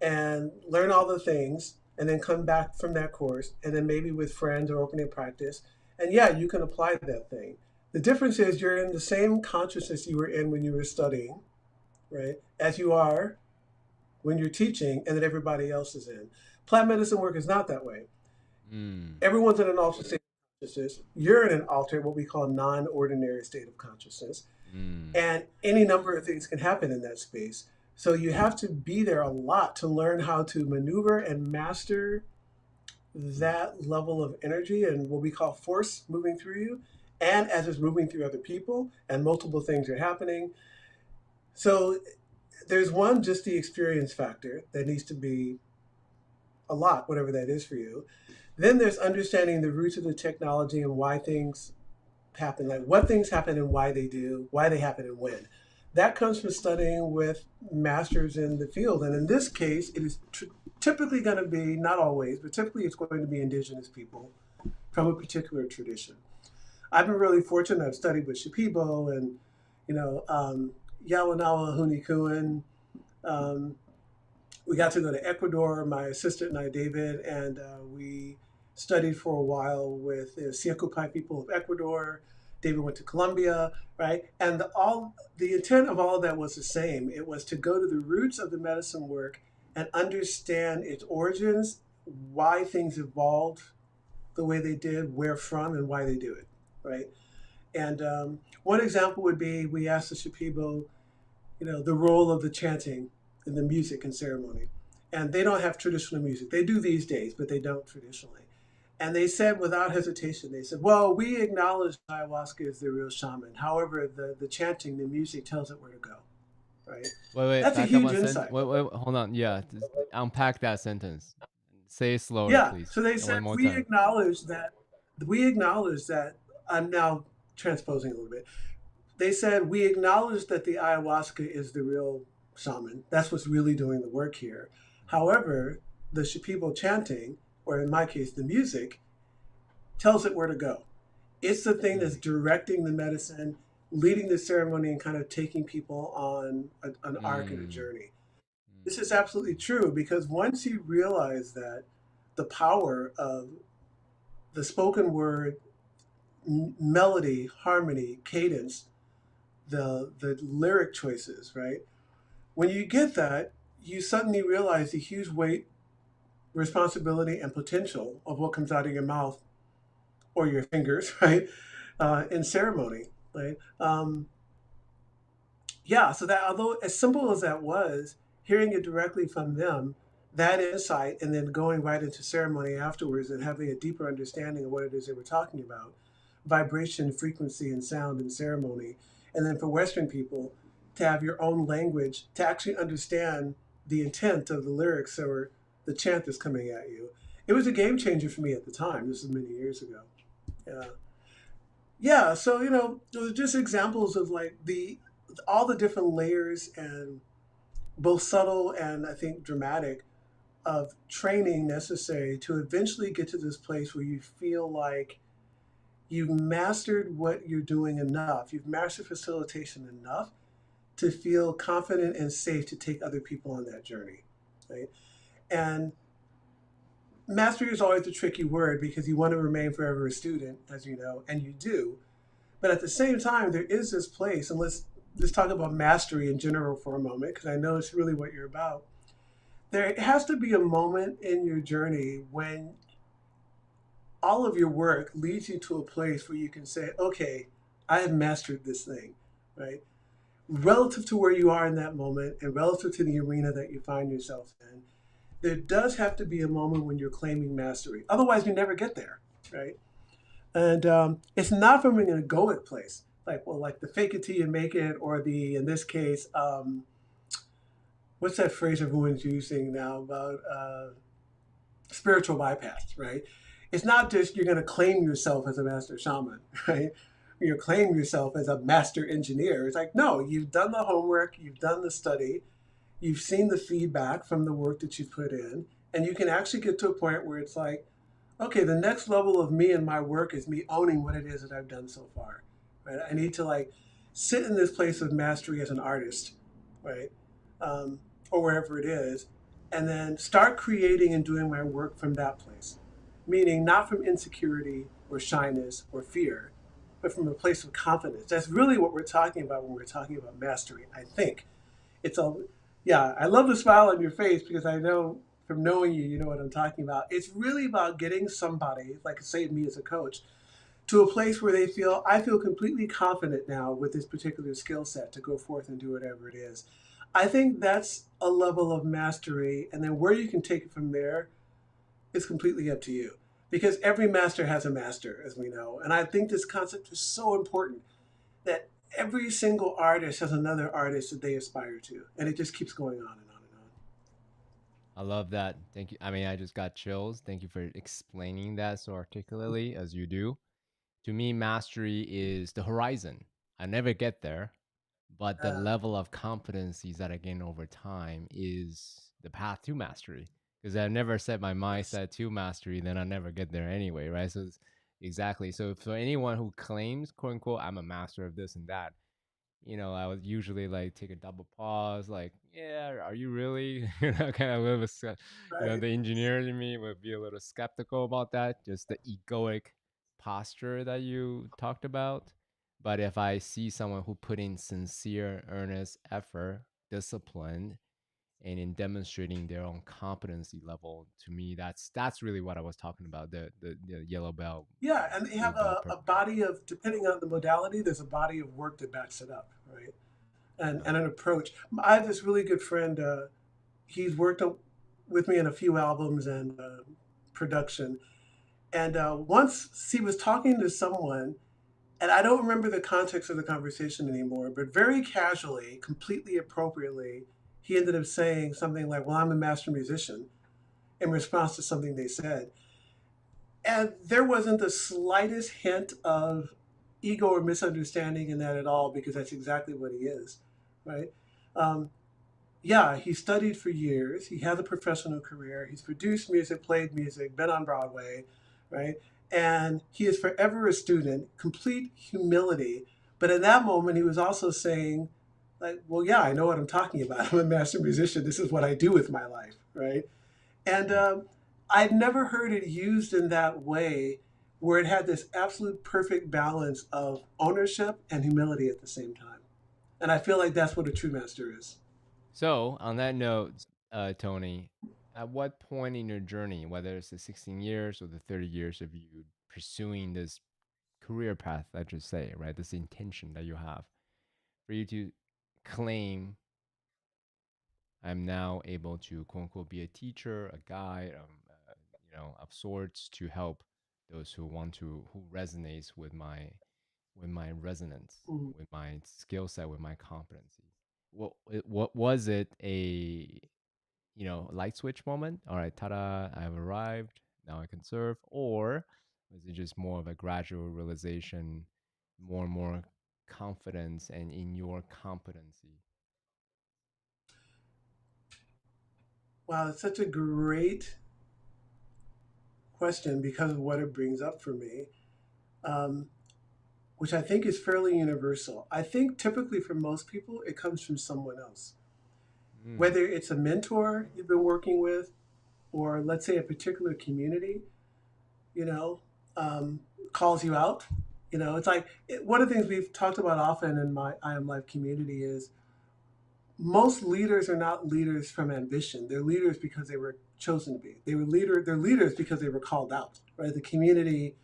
and learn all the things, and then come back from that course, and then maybe with friends or opening practice, and yeah, you can apply that thing. The difference is you're in the same consciousness you were in when you were studying, right, as you are when you're teaching, and that everybody else is in. Plant medicine work is not that way. Mm. Everyone's in an altered state of consciousness. You're in an altered, what we call non-ordinary state of consciousness. Mm. And any number of things can happen in that space. So you have to be there a lot to learn how to maneuver and master that level of energy and what we call force moving through you, and as it's moving through other people, and multiple things are happening. So there's one, just the experience factor that needs to be a lot, whatever that is for you. Then there's understanding the roots of the technology and why things happen, like what things happen and why they do, why they happen and when. That comes from studying with masters in the field. And in this case, it is typically going to be, not always, but typically it's going to be indigenous people from a particular tradition. I've been really fortunate. I've studied with Shipibo and, Yawanawa Hunikuen. Um, we got to go to Ecuador, my assistant and I, David, and we studied for a while with the Siakupai people of Ecuador. David went to Colombia, right? And the intent of all of that was the same. It was to go to the roots of the medicine work and understand its origins, why things evolved the way they did, where from, and why they do it, right? And one example would be we asked the Shipibo, the role of the chanting and the music and ceremony. And they don't have traditional music. They do these days, but they don't traditionally. And they said without hesitation, they said, well, we acknowledge ayahuasca is the real shaman. However, the chanting, the music tells it where to go, right? Wait, That's a back up huge one sentence. insight. Wait, hold on. Yeah, just unpack that sentence. Say it slower, Yeah. please. So they And said, one more time. we acknowledge that, I'm now transposing a little bit. They said, we acknowledge that the ayahuasca is the real shaman. That's what's really doing the work here. However, the people chanting, or in my case, the music, tells it where to go. It's the thing that's Really. directing the medicine, leading the ceremony, and kind of taking people on an arc and a Mm. journey. This Mm. is absolutely true because once you realize that the power of the spoken word, melody, harmony, cadence, the lyric choices, right? When you get that, you suddenly realize the huge weight, responsibility, and potential of what comes out of your mouth or your fingers, right? In ceremony, right? Yeah, so that although as simple as that was, hearing it directly from them, that insight, and then going right into ceremony afterwards and having a deeper understanding of what it is they were talking about, vibration, frequency, and sound in ceremony. And then for Western people, to have your own language, to actually understand the intent of the lyrics or the chant that's coming at you. It was a game changer for me at the time. This is many years ago. Yeah. Yeah, so it was just examples of like the all the different layers and both subtle and I think dramatic of training necessary to eventually get to this place where you feel like you've mastered what you're doing enough. You've mastered facilitation enough to feel confident and safe to take other people on that journey, right? And mastery is always a tricky word because you want to remain forever a student, as you know, and you do. But at the same time, there is this place, and let's talk about mastery in general for a moment, because I know it's really what you're about. There has to be a moment in your journey when all of your work leads you to a place where you can say, okay, I have mastered this thing, right? Relative to where you are in that moment and relative to the arena that you find yourself in, there does have to be a moment when you're claiming mastery. Otherwise, you never get there, right? And it's not from an egoic place, like, well, like the fake it till you make it, or the, in this case, what's that phrase everyone's using now about spiritual bypass, right? It's not just you're going to claim yourself as a master shaman, right? You're claiming yourself as a master engineer. It's like, no, you've done the homework, you've done the study, you've seen the feedback from the work that you've put in, and you can actually get to a point where it's like, okay, the next level of me and my work is me owning what it is that I've done so far, right? I need to like sit in this place of mastery as an artist, right? Or wherever it is, and then start creating and doing my work from that place, meaning not from insecurity or shyness or fear, but from a place of confidence. That's really what we're talking about when we're talking about mastery. I think it's a, yeah, I love the smile on your face because I know from knowing you, you know what I'm talking about. It's really about getting somebody, like say me as a coach, to a place where they feel, I feel completely confident now with this particular skill set to go forth and do whatever it is. I think that's a level of mastery. And then where you can take it from there is completely up to you. Because every master has a master, as we know. And I think this concept is so important that every single artist has another artist that they aspire to. And it just keeps going on and on and on. I love that. Thank you. I mean, I just got chills. Thank you for explaining that so articulately as you do. To me, mastery is the horizon. I never get there, but the Uh, level of competencies that I gain over time is the path to mastery. Because I've never set my yes. mindset to mastery, then I never get there anyway, right? So it's, exactly. So for anyone who claims, quote unquote, I'm a master of this and that, I would usually like take a double pause, like, yeah, are you really? Kind of a little, Right. the engineer in me would be a little skeptical about that, just the egoic posture that you talked about. But if I see someone who put in sincere, earnest effort, discipline, and in demonstrating their own competency level, to me, that's really what I was talking about. The yellow belt, Yeah. And they blue have belt, a purple belt. body of, depending on the modality, there's a body of work that backs it up, right? And an approach. I have this really good friend. He's worked with me in a few albums and production. And once he was talking to someone, and I don't remember the context of the conversation anymore, but very casually, completely appropriately, he ended up saying something like, well, I'm a master musician in response to something they said. And there wasn't the slightest hint of ego or misunderstanding in that at all, because that's exactly what he is, right? Um, yeah, he studied for years. He has a professional career. He's produced music, played music, been on Broadway, right? And he is forever a student, complete humility. But in that moment, he was also saying, like, well, yeah, I know what I'm talking about. I'm a master musician. This is what I do with my life, right? And I'd never heard it used in that way where it had this absolute perfect balance of ownership and humility at the same time. And I feel like that's what a true master is. So, on that note, Tony, at what point in your journey, whether it's the 16 years or the 30 years of you pursuing this career path, let's just say, right, this intention that you have, for you to claim, I'm now able to quote unquote be a teacher, a guide, of sorts to help those who want to, who resonates with my resonance, Mm. with my skill set, with my competencies. What was it, a light switch moment? All right, ta-da, I've arrived. Now I can serve. Or was it just more of a gradual realization, more and more confidence and in your competency? Wow, it's such a great question because of what it brings up for me, um, which I think is fairly universal. I think typically for most people, it comes from someone else, Mm, whether it's a mentor you've been working with, or let's say a particular community, you know, calls you out. It's like one of the things we've talked about often in my I.AM.LIFE community is most leaders are not leaders from ambition. They're leaders because they were chosen to be. They're leaders because they were called out, right? The community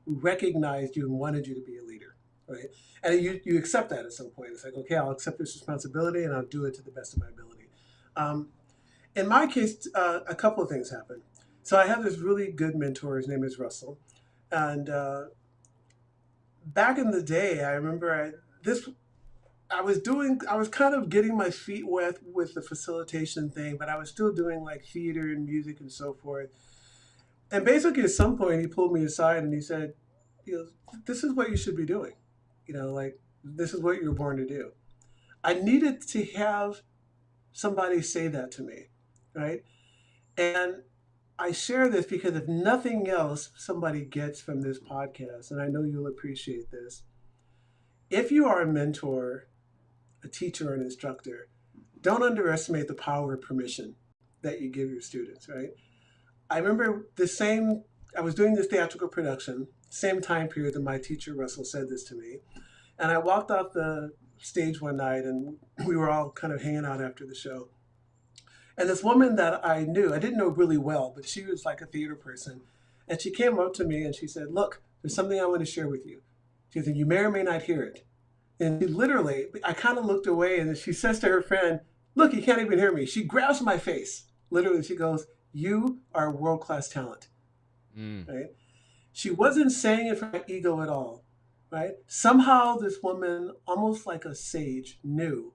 recognized you and wanted you to be a leader, right? And you accept that at some point. It's like, okay, I'll accept this responsibility and I'll do it to the best of my ability. Um, in my case, a couple of things happened. So I have this really good mentor. His name is Russell, and back in the day, I remember this. I was kind of getting my feet wet with the facilitation thing, but I was still doing like theater and music and so forth. And basically, at some point, he pulled me aside and he said, you know, this is what you should be doing. Like this is what you were born to do. I needed to have somebody say that to me, right? And I share this because if nothing else somebody gets from this podcast, and I know you'll appreciate this, if you are a mentor, a teacher, or an instructor, don't underestimate the power of permission that you give your students, right? I remember I was doing this theatrical production, same time period that my teacher Russell said this to me. And I walked off the stage one night and we were all kind of hanging out after the show. And this woman that I didn't know really well, but she was like a theater person. And she came up to me and she said, look, there's something I want to share with you. She said, you may or may not hear it. And she literally, I kind of looked away and she says to her friend, look, you can't even hear me. She grabs my face. Literally, she goes, you are a world-class talent, mm, right? She wasn't saying it from my ego at all, right? Somehow this woman, almost like a sage, knew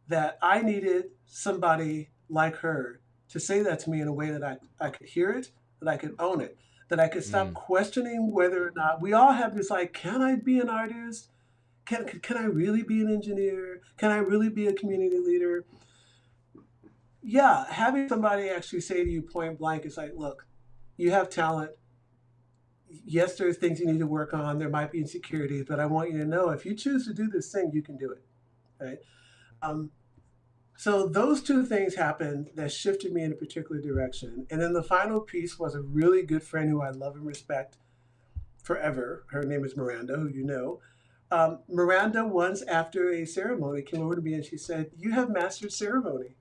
that I needed somebody like her to say that to me in a way that I could hear it, that I could own it, that I could stop mm, questioning whether or not we all have this like, can I be an artist? Can I really be an engineer? Can I really be a community leader? Yeah, having somebody actually say to you point blank, it's like, look, you have talent. Yes, there's things you need to work on. There might be insecurities, but I want you to know if you choose to do this thing, you can do it. Right. Um, So those two things happened that shifted me in a particular direction. And then the final piece was a really good friend who I love and respect forever. Her name is Miranda, who you know. Miranda, once after a ceremony, came over to me and she said, you have mastered ceremony.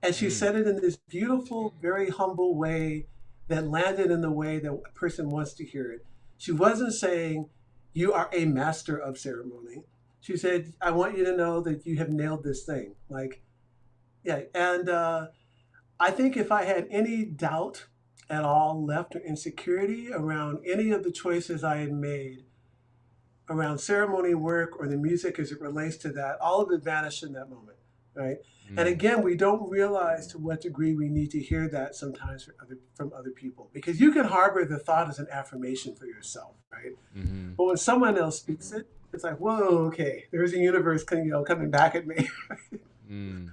And she mm, said it in this beautiful, very humble way that landed in the way that a person wants to hear it. She wasn't saying, you are a master of ceremony. She said, I want you to know that you have nailed this thing. Like, yeah, and I think if I had any doubt at all left or insecurity around any of the choices I had made around ceremony work or the music as it relates to that, all of it vanished in that moment, right? And mm, again, we don't realize to what degree we need to hear that sometimes from other people because you can harbor the thought as an affirmation for yourself, right? mm-hmm, But when someone else speaks it, it's like, whoa, okay, there's a universe coming back at me. mm,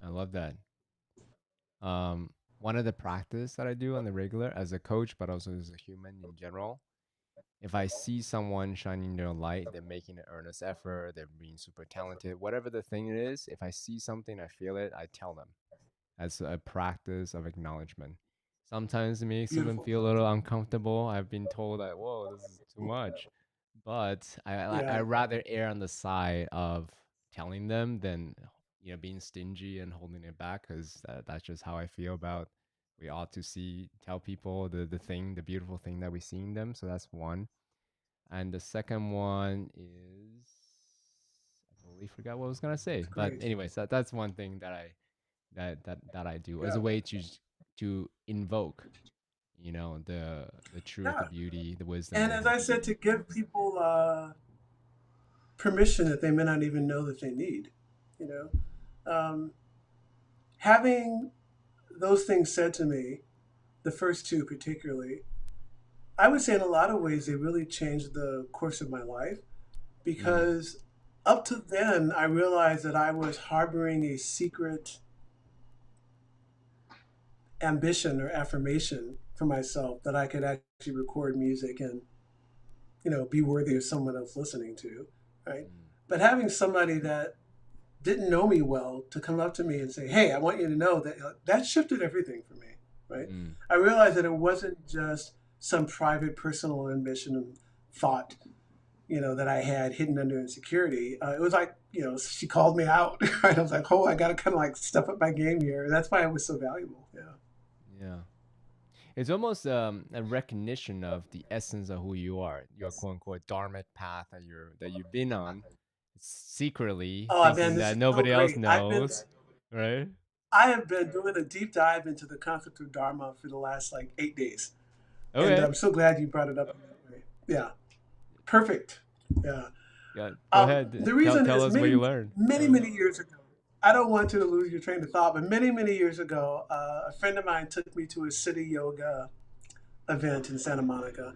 mm. love that. Um, One of the practice that I do on the regular as a coach, but also as a human in general, if I see someone shining their light, they're making an earnest effort, they're being super talented, whatever the thing it is, if I see something, I feel it, I tell them as a practice of acknowledgement. Sometimes it makes them Beautiful. feel a little uncomfortable. I've been told that, whoa, this is too much. But I Yeah. rather err on the side of telling them than being stingy and holding it back, because that's just how I feel about. We ought to tell people the beautiful thing that we see in them. So that's one. And the second one is, I totally forgot what I was gonna That's say. But great. anyways, that's one thing that I do as Yeah. a way to invoke, the truth, the Yeah. beauty, the wisdom And they as have. I said, to give people permission that they may not even know that they need, you know, having those things said to me, the first two particularly, I would say in a lot of ways they really changed the course of my life Mm, because up to then I realized that I was harboring a secret ambition or affirmation for myself that I could actually record music and be worthy of someone else listening to, right? mm, But having somebody that didn't know me well to come up to me and say, "Hey, I want you to know that," that shifted everything for me, right? mm, I realized that it wasn't just some private personal ambition and thought, that I had hidden under insecurity. It was like, she called me out. Right? I was like, oh, I got to kind of like step up my game here. That's why it was so valuable. Yeah. yeah. It's almost a recognition of the essence of who you are, your quote unquote dharmic path that you've been on, secretly Oh man, thinking this that is so nobody else great. knows, right? I have been doing a deep dive into the concept of Dharma for the last like 8 days. And Okay. I'm so glad you brought it up in that way. Yeah. Perfect. Yeah. Yeah. Go ahead. The Tell reason tell is us what many, you learned. many years ago, I don't want to lose your train of thought, but many years ago, a friend of mine took me to a city yoga event in Santa Monica.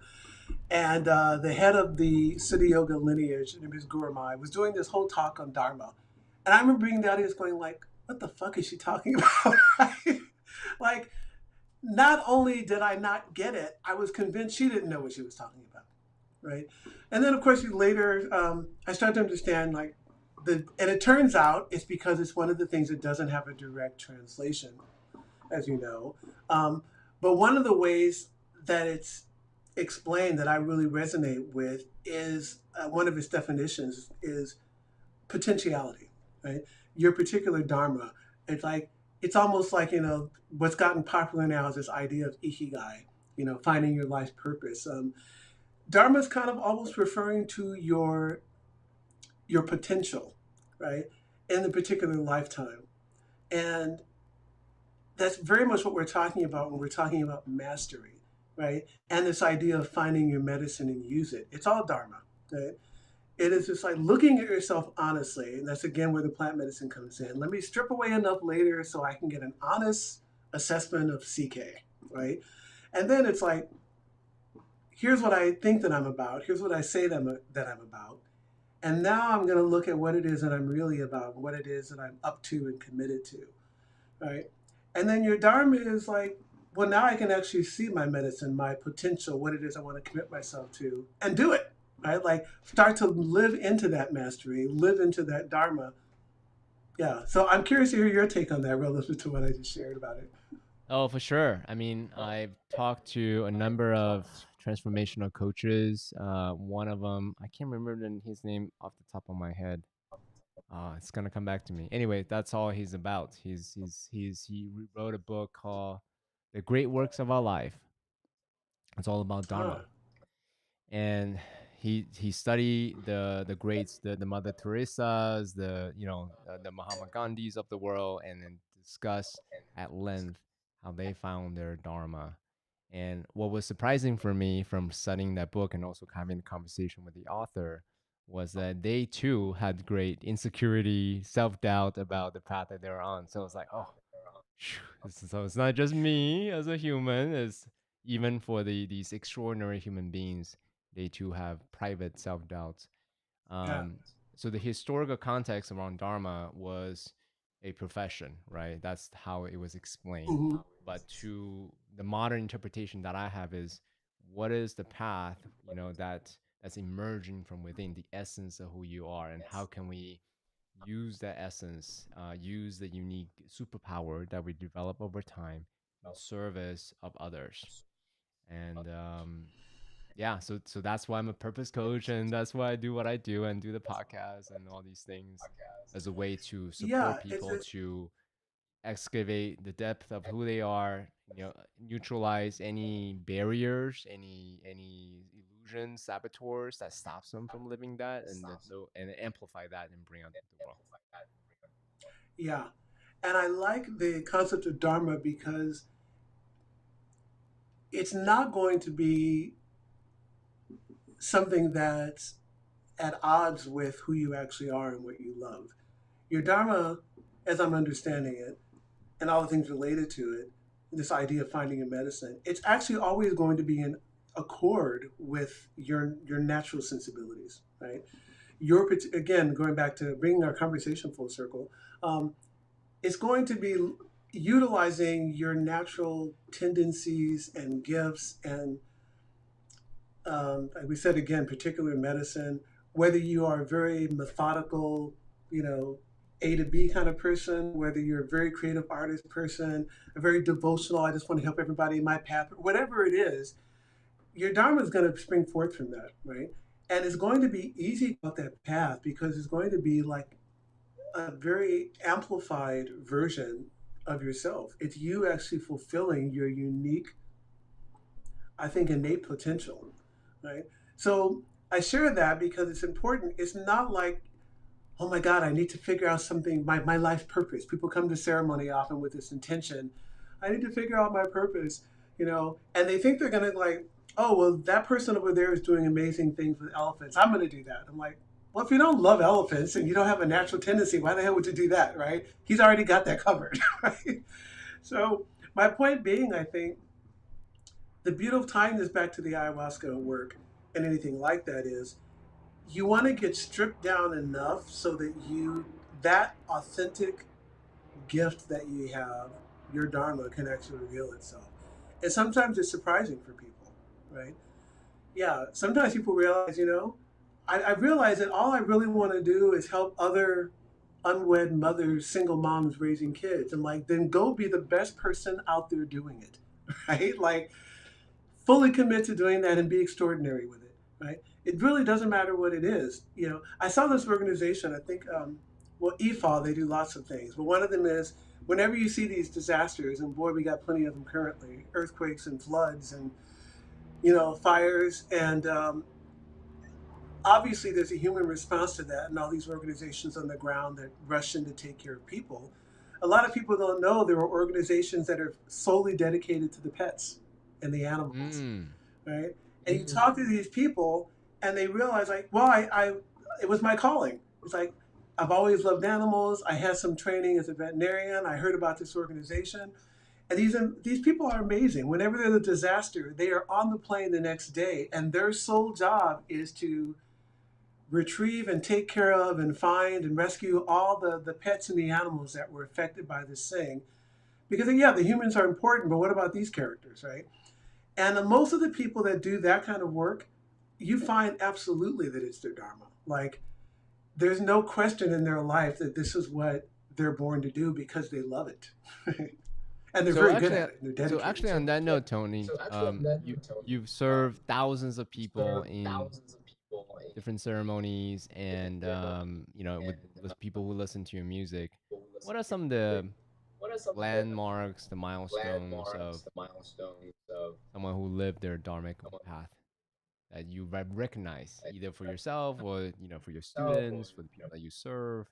And the head of the city yoga lineage, named his Guru Mai, was doing this whole talk on Dharma. And I remember being the audience going like, what the fuck is she talking about? Right? Like, not only did I not get it, I was convinced she didn't know what she was talking about, right? And then, of course, later I started to understand like and it turns out it's because it's one of the things that doesn't have a direct translation, as you know. Um, but one of the ways that it's explained that I really resonate with is one of its definitions is potentiality, right? Your particular dharma. It's like it's almost like what's gotten popular now is this idea of ikigai, finding your life's purpose. Dharma is kind of almost referring to your potential, right, in the particular lifetime, and that's very much what we're talking about when we're talking about mastery, right? And this idea of finding your medicine and use it. It's all dharma, right? It is just like looking at yourself honestly, and that's again where the plant medicine comes in. Let me strip away enough later so I can get an honest assessment of CK, right? And then it's like, here's what I think that I'm about. Here's what I say that I'm about. And now I'm going to look at what it is that I'm really about, what it is that I'm up to and committed to, right? And then your dharma is like, well, now I can actually see my medicine, my potential, what it is I want to commit myself to, and do it, right? Like start to live into that mastery, live into that dharma. Yeah. So I'm curious to hear your take on that relative to what I just shared about it. Oh, for sure. I mean, I've talked to a number of transformational coaches. One of them, I can't remember his name off the top of my head. It's gonna come back to me. Anyway, that's all he's about. He wrote a book called "The Great Works of Our Life." It's all about Ah, Dharma, and he studied the greats, the Mother Teresa's, the Mahatma Gandhis of the world, and then discuss at length how they found their Dharma. And what was surprising for me from studying that book and also having a conversation with the author was that they too had great insecurity, self doubt about the path that they were on. So it's like, oh, so it's not just me as a human. It's even for these extraordinary human beings, they too have private self doubts. yeah. Um, so the historical context around Dharma was a profession, right? That's how it was explained. Hmm. But to the modern interpretation that I have is, what is the path, that's emerging from within the essence of who you are, and how can we use that essence, use the unique superpower that we develop over time in service of others. And yeah, so that's why I'm a purpose coach, and that's why I do what I do and do the podcast and all these things as a way to Yeah, support people to excavate the depth of who they are, neutralize any barriers, any illusions, saboteurs that stops them from living that, and amplify that and bring out the world. yeah. And I like the concept of Dharma because it's not going to be something that's at odds with who you actually are and what you love. Your Dharma, as I'm understanding it, and all the things related to it, this idea of finding a medicine, it's actually always going to be in accord with your natural sensibilities, right? Your again, going back to bringing our conversation full circle, um, it's going to be utilizing your natural tendencies and gifts and like we said again, particular medicine, whether you are a very methodical, you know, A to B kind of person, whether you're a very creative artist person, a very devotional, I just want to help everybody in my path, whatever it is, your Dharma is going to spring forth from that, right? And it's going to be easy about that path because it's going to be like a very amplified version of yourself. It's you actually fulfilling your unique, I think, innate potential, right? So I share that because it's important. It's not like, oh my God, I need to figure out something, my life purpose. People come to ceremony often with this intention. I need to figure out my purpose, and they think they're going to like, oh, well, that person over there is doing amazing things with elephants. I'm going to do that. I'm like, well, if you don't love elephants and you don't have a natural tendency, why the hell would you do that, right? He's already got that covered, right? So my point being, I think, the beautiful tying this back to the ayahuasca work and anything like that is you want to get stripped down enough so that that authentic gift that you have, your dharma, can actually reveal itself. And sometimes it's surprising for people, right? Yeah, sometimes people realize, I realize that all I really want to do is help other unwed mothers, single moms raising kids. And like, then go be the best person out there doing it, right? Like, fully commit to doing that and be extraordinary with it, right? It really doesn't matter what it is. I saw this organization, I think, well, EFAW, they do lots of things, but one of them is whenever you see these disasters, and boy, we got plenty of them currently, earthquakes and floods and, fires, and obviously there's a human response to that, and all these organizations on the ground that rush in to take care of people. A lot of people don't know there are organizations that are solely dedicated to the pets and the animals, Mm. right? And you talk to these people, and they realize, like, well, it was my calling. It's like I've always loved animals. I had some training as a veterinarian. I heard about this organization, and these people are amazing. Whenever there's a disaster, they are on the plane the next day, and their sole job is to retrieve and take care of and find and rescue all the pets and the animals that were affected by this thing. Because yeah, the humans are important, but what about these characters, right? And most of the people that do that kind of work, you find absolutely that it's their dharma. Like, there's no question in their life that this is what they're born to do because they love it. And they're So very good actually, at it. They're so dedicated actually, to on it. that note, Tony, you've served thousands of people in different ceremonies, and with people who listen to your music. What are some of the landmarks, the milestones of someone who lived their dharmic path that you recognize, either for yourself or for your students, for the people that you serve,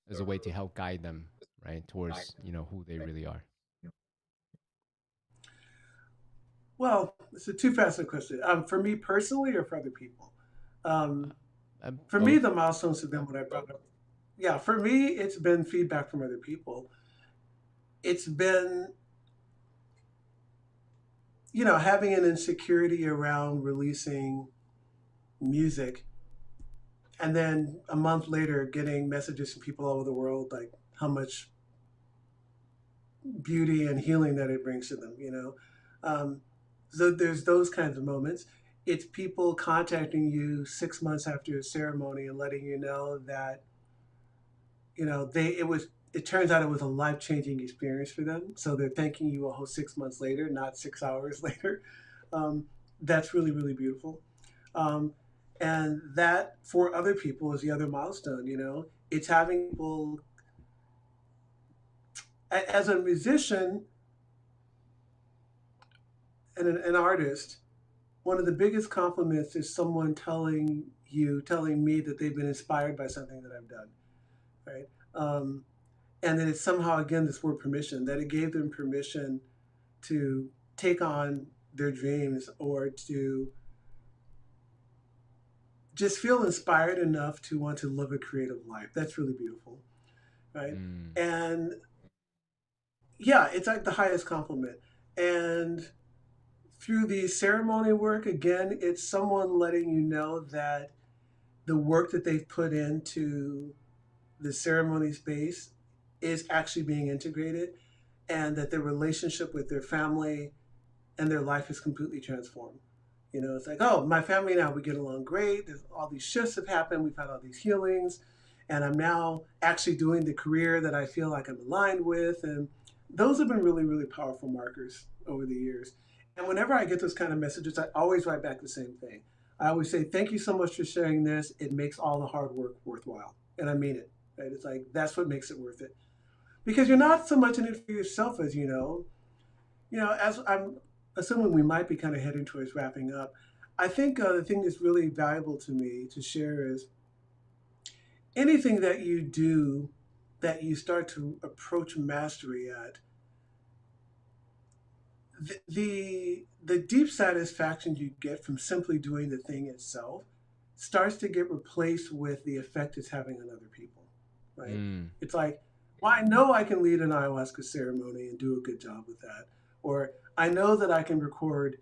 as a way to help guide them right towards who they really are? Well, it's a two-faceted question. For me personally or for other people? Um, for me, Both. the milestones have been what I brought up. Yeah, for me, it's been feedback from other people. It's been, having an insecurity around releasing music, and then a month later getting messages from people all over the world like, how much beauty and healing that it brings to them, you know. So there's those kinds of moments. It's people contacting you 6 months after a ceremony and letting you know that, you know, it turns out it was a life-changing experience for them. So they're thanking you a whole 6 months later, not 6 hours later. Um, that's really, really beautiful. Um, and that for other people is the other milestone, you know. It's having people, as a musician and an artist, one of the biggest compliments is someone telling me that they've been inspired by something that I've done, right? And then it's somehow, again, this word permission, that it gave them permission to take on their dreams or to just feel inspired enough to want to live a creative life. That's really beautiful, right? Mm. And yeah, it's like the highest compliment. And through the ceremony work, again, it's someone letting you know that the work that they've put into the ceremony space is actually being integrated, and that their relationship with their family and their life is completely transformed. You know, it's like, oh, my family now, we get along great. There's all these shifts have happened. We've had all these healings, and I'm now actually doing the career that I feel like I'm aligned with. And those have been really, really powerful markers over the years. And whenever I get those kind of messages, I always write back the same thing. I always say, thank you so much for sharing this. It makes all the hard work worthwhile. And I mean it, right? It's like, that's what makes it worth it. Because you're not so much in it for yourself as as I'm assuming we might be kind of heading towards wrapping up. I think the thing that's really valuable to me to share is anything that you do that you start to approach mastery at, the deep satisfaction you get from simply doing the thing itself starts to get replaced with the effect it's having on other people, right? Mm. It's like, well, I know I can lead an ayahuasca ceremony and do a good job with that. Or I know that I can record,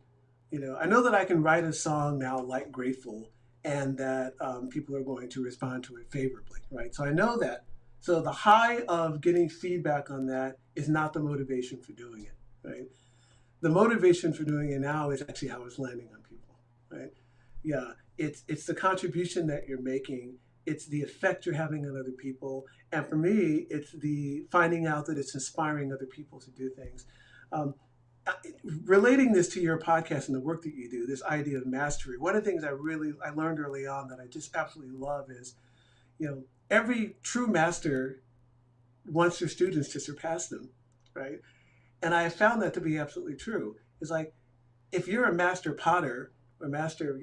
I know that I can write a song now like Grateful, and that people are going to respond to it favorably, right? So I know that. So the high of getting feedback on that is not the motivation for doing it, right? The motivation for doing it now is actually how it's landing on people, right? Yeah, it's the contribution that you're making. It's the effect you're having on other people. And for me, it's the finding out that it's inspiring other people to do things. Um, Relating this to your podcast and the work that you do, this idea of mastery, one of the things I learned early on that I just absolutely love is, every true master wants their students to surpass them, right? And I found that to be absolutely true. It's like, if you're a master potter or master,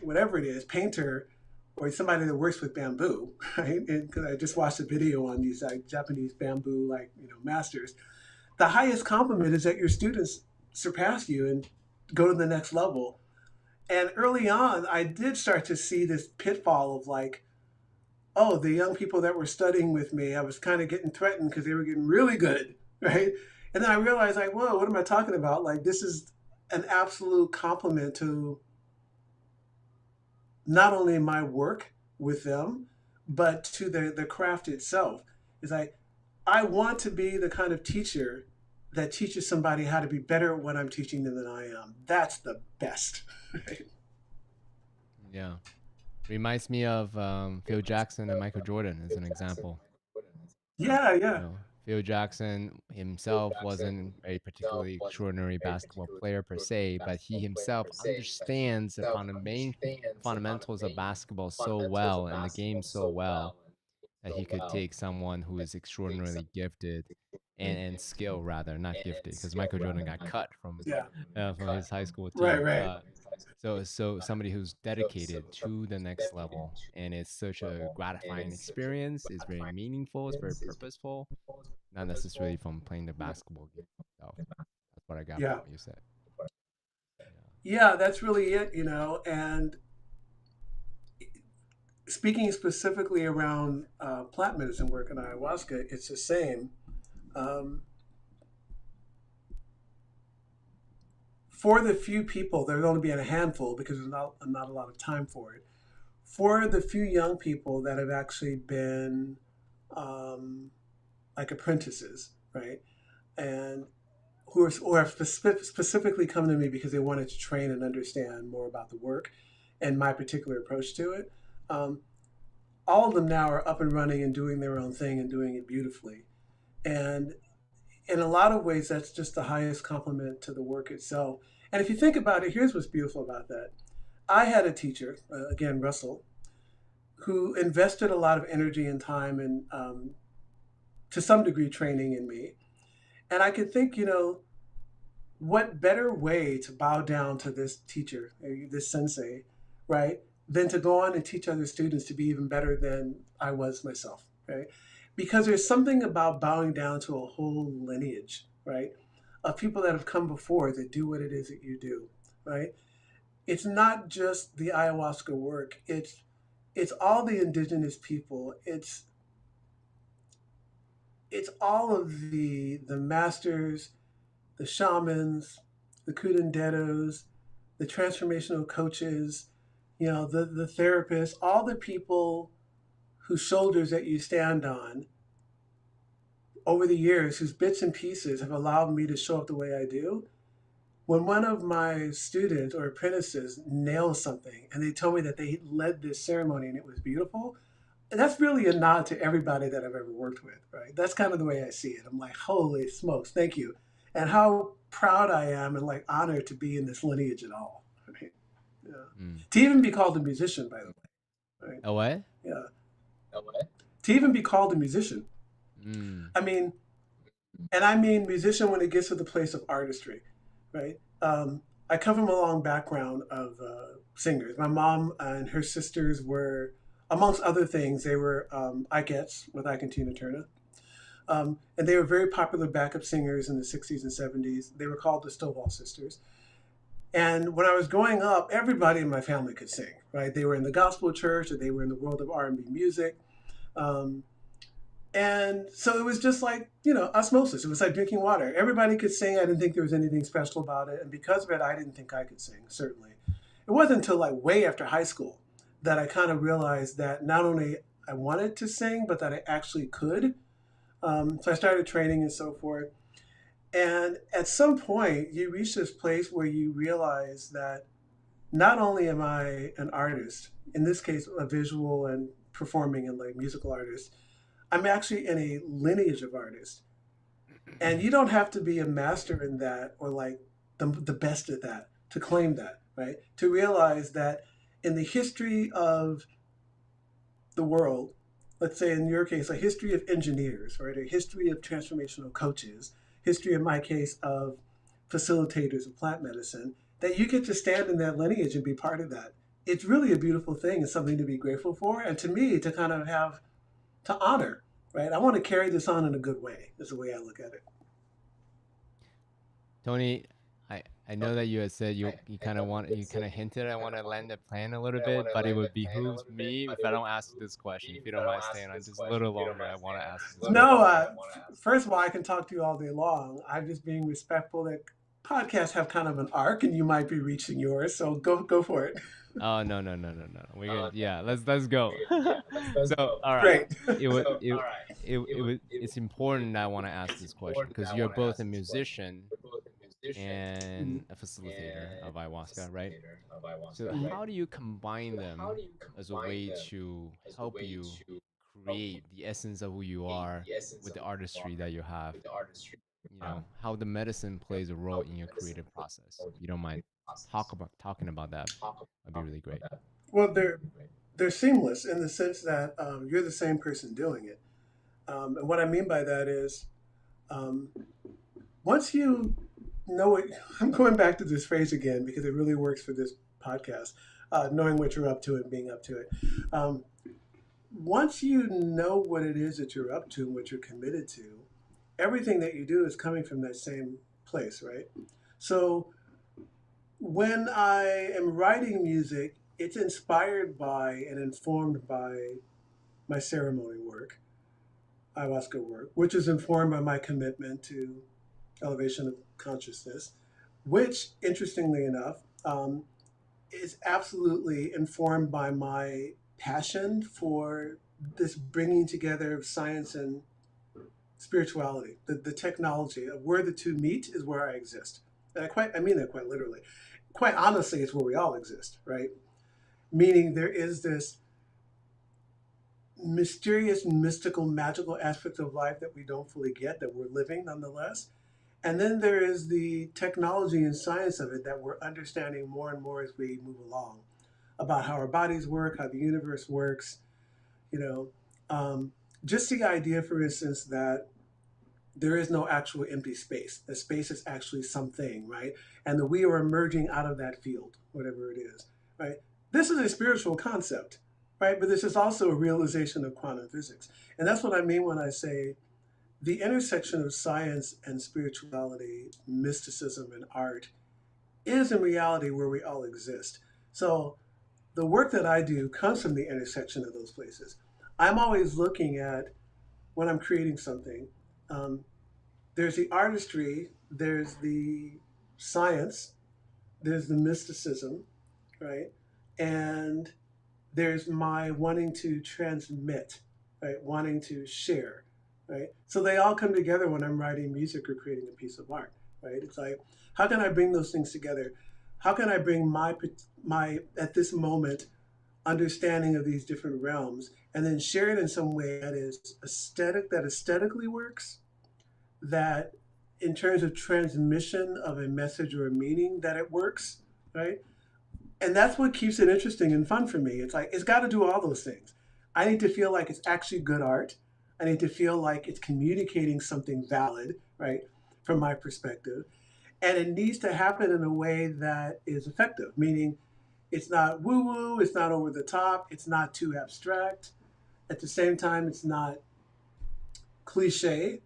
whatever it is, painter, or somebody that works with bamboo, right? Because I just watched a video on these Japanese bamboo, masters. The highest compliment is that your students surpass you and go to the next level. And early on, I did start to see this pitfall of like, oh, the young people that were studying with me, I was kind of getting threatened because they were getting really good, right? And then I realized, like, whoa, what am I talking about? Like, this is an absolute compliment to not only my work with them, but to the craft itself. It's like, I want to be the kind of teacher that teaches somebody how to be better at what I'm teaching them than I am. That's the best. Yeah. Reminds me of Phil Jackson and Michael Jordan as an example. Yeah, yeah. Phil Jackson himself wasn't a particularly extraordinary basketball player per se, but he himself understands the fundamentals of basketball so well and the game so well that he could take someone who is extraordinarily gifted and skill rather, not gifted, because Michael Jordan got cut Yeah. from his high school Right, team. right. So somebody who's dedicated to the next level, and it's such a gratifying experience. It's very meaningful. It's very purposeful. Not necessarily from playing the basketball game itself. That's what I got from Yeah. what you said. Yeah, that's really it, and speaking specifically around plant medicine work in ayahuasca, it's the same. Um, for the few people, there's only been a handful because there's not a lot of time for it. For the few young people that have actually been um, like apprentices, right? And who have specifically come to me because they wanted to train and understand more about the work and my particular approach to it. Um, all of them now are up and running and doing their own thing and doing it beautifully. And in a lot of ways, that's just the highest compliment to the work itself. And if you think about it, here's what's beautiful about that. I had a teacher, again, Russell, who invested a lot of energy and time and, to some degree, training in me. And I could think, what better way to bow down to this teacher, this sensei, right, than to go on and teach other students to be even better than I was myself, right? Because there's something about bowing down to a whole lineage, right, of people that have come before that do what it is that you do, right? It's not just the ayahuasca work. It's all the indigenous people. It's all of the masters, the shamans, the curanderos, the transformational coaches, the therapists, all the people whose shoulders that you stand on over the years, whose bits and pieces have allowed me to show up the way I do. When one of my students or apprentices nails something and they tell me that they led this ceremony and it was beautiful, that's really a nod to everybody that I've ever worked with, right? That's kind of the way I see it. I'm like, holy smokes, thank you. And how proud I am and like honored to be in this lineage at all. Right? Yeah. Mm. To even be called a musician, by the way. Right? A what? Yeah. To even be called a musician. Mm. I mean, and I mean musician when it gets to the place of artistry, right? I come from a long background of singers. My mom and her sisters were, amongst other things, they were Ikettes with Ike and Tina Turner. And they were very popular backup singers in the 60s and 70s. They were called the Stovall Sisters. And when I was growing up, everybody in my family could sing, right? They were in the gospel church or they were in the world of R&B music. Um, and so it was just like, osmosis. It was like drinking water. Everybody could sing. I didn't think there was anything special about it. And because of it, I didn't think I could sing, certainly. It wasn't until like way after high school that I kind of realized that not only I wanted to sing, but that I actually could. So I started training and so forth. And at some point, you reach this place where you realize that not only am I an artist, in this case, a visual and performing and like musical artist, I'm actually in a lineage of artists. And you don't have to be a master in that or like the best at that to claim that, right? To realize that in the history of the world, let's say in your case, a history of engineers, right? A history of transformational coaches, history in my case of facilitators of plant medicine, that you get to stand in that lineage and be part of that. It's really a beautiful thing. It's something to be grateful for. And to me, to kind of have to honor, right? I want to carry this on in a good way, is the way I look at it. Tony, I know that you had said you kind of hinted I want to land the plane a little bit, but it would behoove me if I don't ask you this question. If you don't mind staying on just a little longer, I want to ask you this No, question. first of all, I can talk to you all day long. I'm just being respectful that podcasts have kind of an arc, and you might be reaching yours. So go for it. Oh no. We're good. Yeah, let's go. So all right. Great. It's important that I want to ask this question because you're both a musician and a facilitator of ayahuasca, right? So how do you combine them as a way to help you create the essence of who you are with the artistry that you have? How the medicine plays a role in your creative process. If you don't mind talking about that, that'd be really great. Well, they're seamless in the sense that you're the same person doing it. And what I mean by that is, um, once you know it, I'm going back to this phrase again because it really works for this podcast, knowing what you're up to and being up to it. Um, Once you know what it is that you're up to and what you're committed to, everything that you do is coming from that same place, right? So when I am writing music, it's inspired by and informed by my ceremony work, ayahuasca work, which is informed by my commitment to elevation of consciousness, which, interestingly enough, is absolutely informed by my passion for this bringing together of science and spirituality, the technology of where the two meet is where I exist. And I mean that quite literally. Quite honestly, it's where we all exist, right? Meaning there is this mysterious, mystical, magical aspect of life that we don't fully get, that we're living nonetheless. And then there is the technology and science of it that we're understanding more and more as we move along about how our bodies work, how the universe works, you know. Just the idea, for instance, that there is no actual empty space. The space is actually something, right? And that we are emerging out of that field, whatever it is, right? This is a spiritual concept, right? But this is also a realization of quantum physics. And that's what I mean when I say the intersection of science and spirituality, mysticism and art is in reality where we all exist. So the work that I do comes from the intersection of those places. I'm always looking at when I'm creating something. Um, there's the artistry, there's the science, there's the mysticism, right? And there's my wanting to transmit, right? Wanting to share, right? So they all come together when I'm writing music or creating a piece of art, right? It's like, how can I bring those things together? How can I bring my at this moment understanding of these different realms and then share it in some way that is aesthetic, that aesthetically works, that in terms of transmission of a message or a meaning that it works, right? And that's what keeps it interesting and fun for me. It's like it's got to do all those things. I need to feel like it's actually good art. I need to feel like it's communicating something valid, right, from my perspective. And it needs to happen in a way that is effective, meaning it's not woo woo, it's not over the top, it's not too abstract. At the same time, it's not cliche.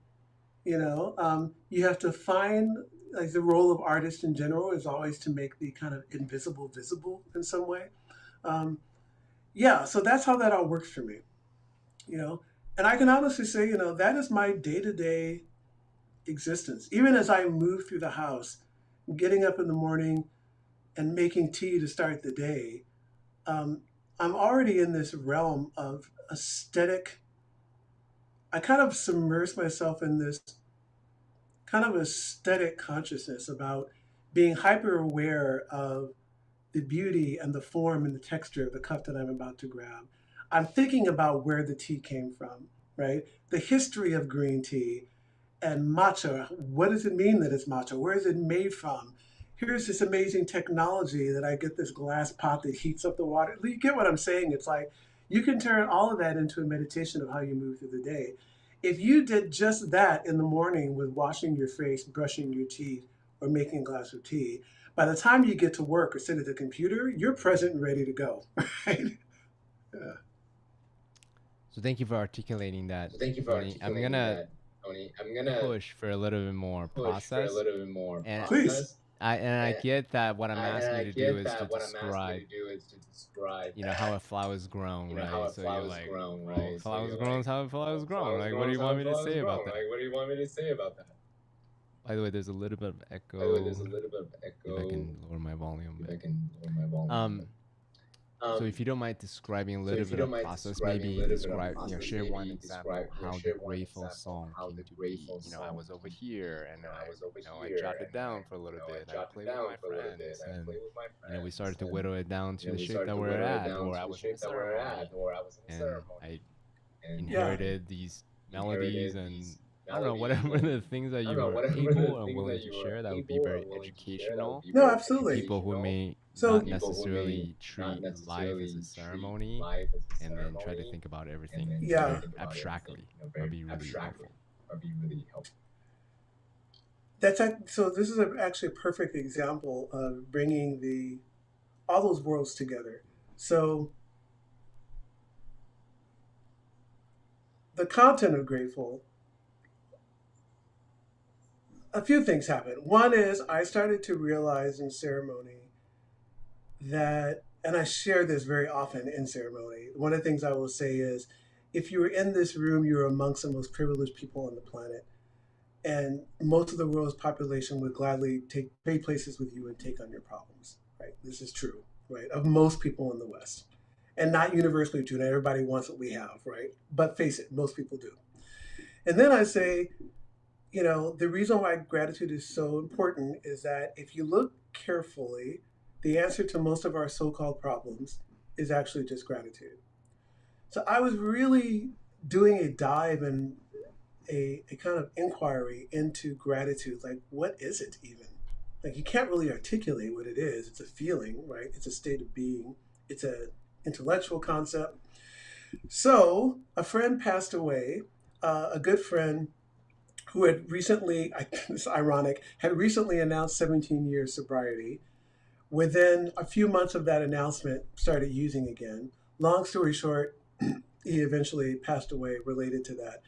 You have to find, like, the role of artist in general is always to make the kind of invisible visible in some way. Um, yeah, so that's how that all works for me. You know, and I can honestly say, that is my day to day existence. Even as I move through the house, getting up in the morning and making tea to start the day, um, I'm already in this realm of aesthetic. I kind of submerge myself in this kind of aesthetic consciousness about being hyper aware of the beauty and the form and the texture of the cup that I'm about to grab. I'm thinking about where the tea came from, right? The history of green tea and matcha. What does it mean that it's matcha? Where is it made from? Here's this amazing technology that I get this glass pot that heats up the water. You get what I'm saying? It's like you can turn all of that into a meditation of how you move through the day. If you did just that in the morning with washing your face, brushing your teeth, or making a glass of tea, by the time you get to work or sit at the computer, you're present and ready to go, right? Yeah. So thank you for articulating that, So thank you for Tony. I'm articulating gonna that, Tony. I'm gonna push for a little bit more push for a process. little bit more And Please. process. I And get that what I'm asking I you to do get is to that what I'm asking you describe, to do is to describe, how a flower is grown, how right? a So you're flower is like, grown, well, right? So flowers you're grown like, is how a flower is well, grown. flowers Like, what grown do is you how want a me to flower is say grown. about that? Like, what do you want me to say about that? By the way, there's a little bit of By the way, echo. there's a little bit of If I echo. can lower my volume a If I bit. can lower my volume. So if you don't mind describing a So little if you bit don't of mind process, describing a maybe little bit of describe, process, share one maybe example how the share one grateful example song how came the to be. grateful I song was over came to be. here and I was over I here jotted and down for a little I bit. I jotted played with down my for a little bit. friends I and, played with my we friends started to and whittle it down to the we shape started that to we're whittle it at, down or to I the was in a shape that we're at, ceremony or I was in a and ceremony I and Yeah. inherited these melodies inherited and these I don't know, melodies whatever the and things that I don't you know, were whatever able the or things willing that to you were share that would be able or very willing to share that would educational be No, very to absolutely. people who educational may So not to people who may necessarily not treat life as a necessarily treat ceremony life as a and then try to ceremony think about and everything then try to yeah, very think about everything, abstractly. That'd very be really abstractly. helpful. That'd be really helpful. so this is actually a perfect example of bringing the all those worlds together. So the content of grateful, a few things happened. One is I started to realize in ceremony that, and I share this very often in ceremony, one of the things I will say is if you were in this room, you're amongst the most privileged people on the planet. And most of the world's population would gladly trade places with you and take on your problems, right? This is true, right? Of most people in the West. and not universally true. Not everybody wants what we have, right? But face it, most people do. And then I say, the reason why gratitude is so important is that if you look carefully, the answer to most of our so-called problems is actually just gratitude. So I was really doing a dive and a kind of inquiry into gratitude. Like, what is it even? Like, you can't really articulate what it is. It's a feeling, right? It's a state of being. It's an intellectual concept. So a friend passed away, a good friend who had recently, it's ironic, had recently announced 17 years sobriety. Within a few months of that announcement, started using again. Long story short, he eventually passed away related to that.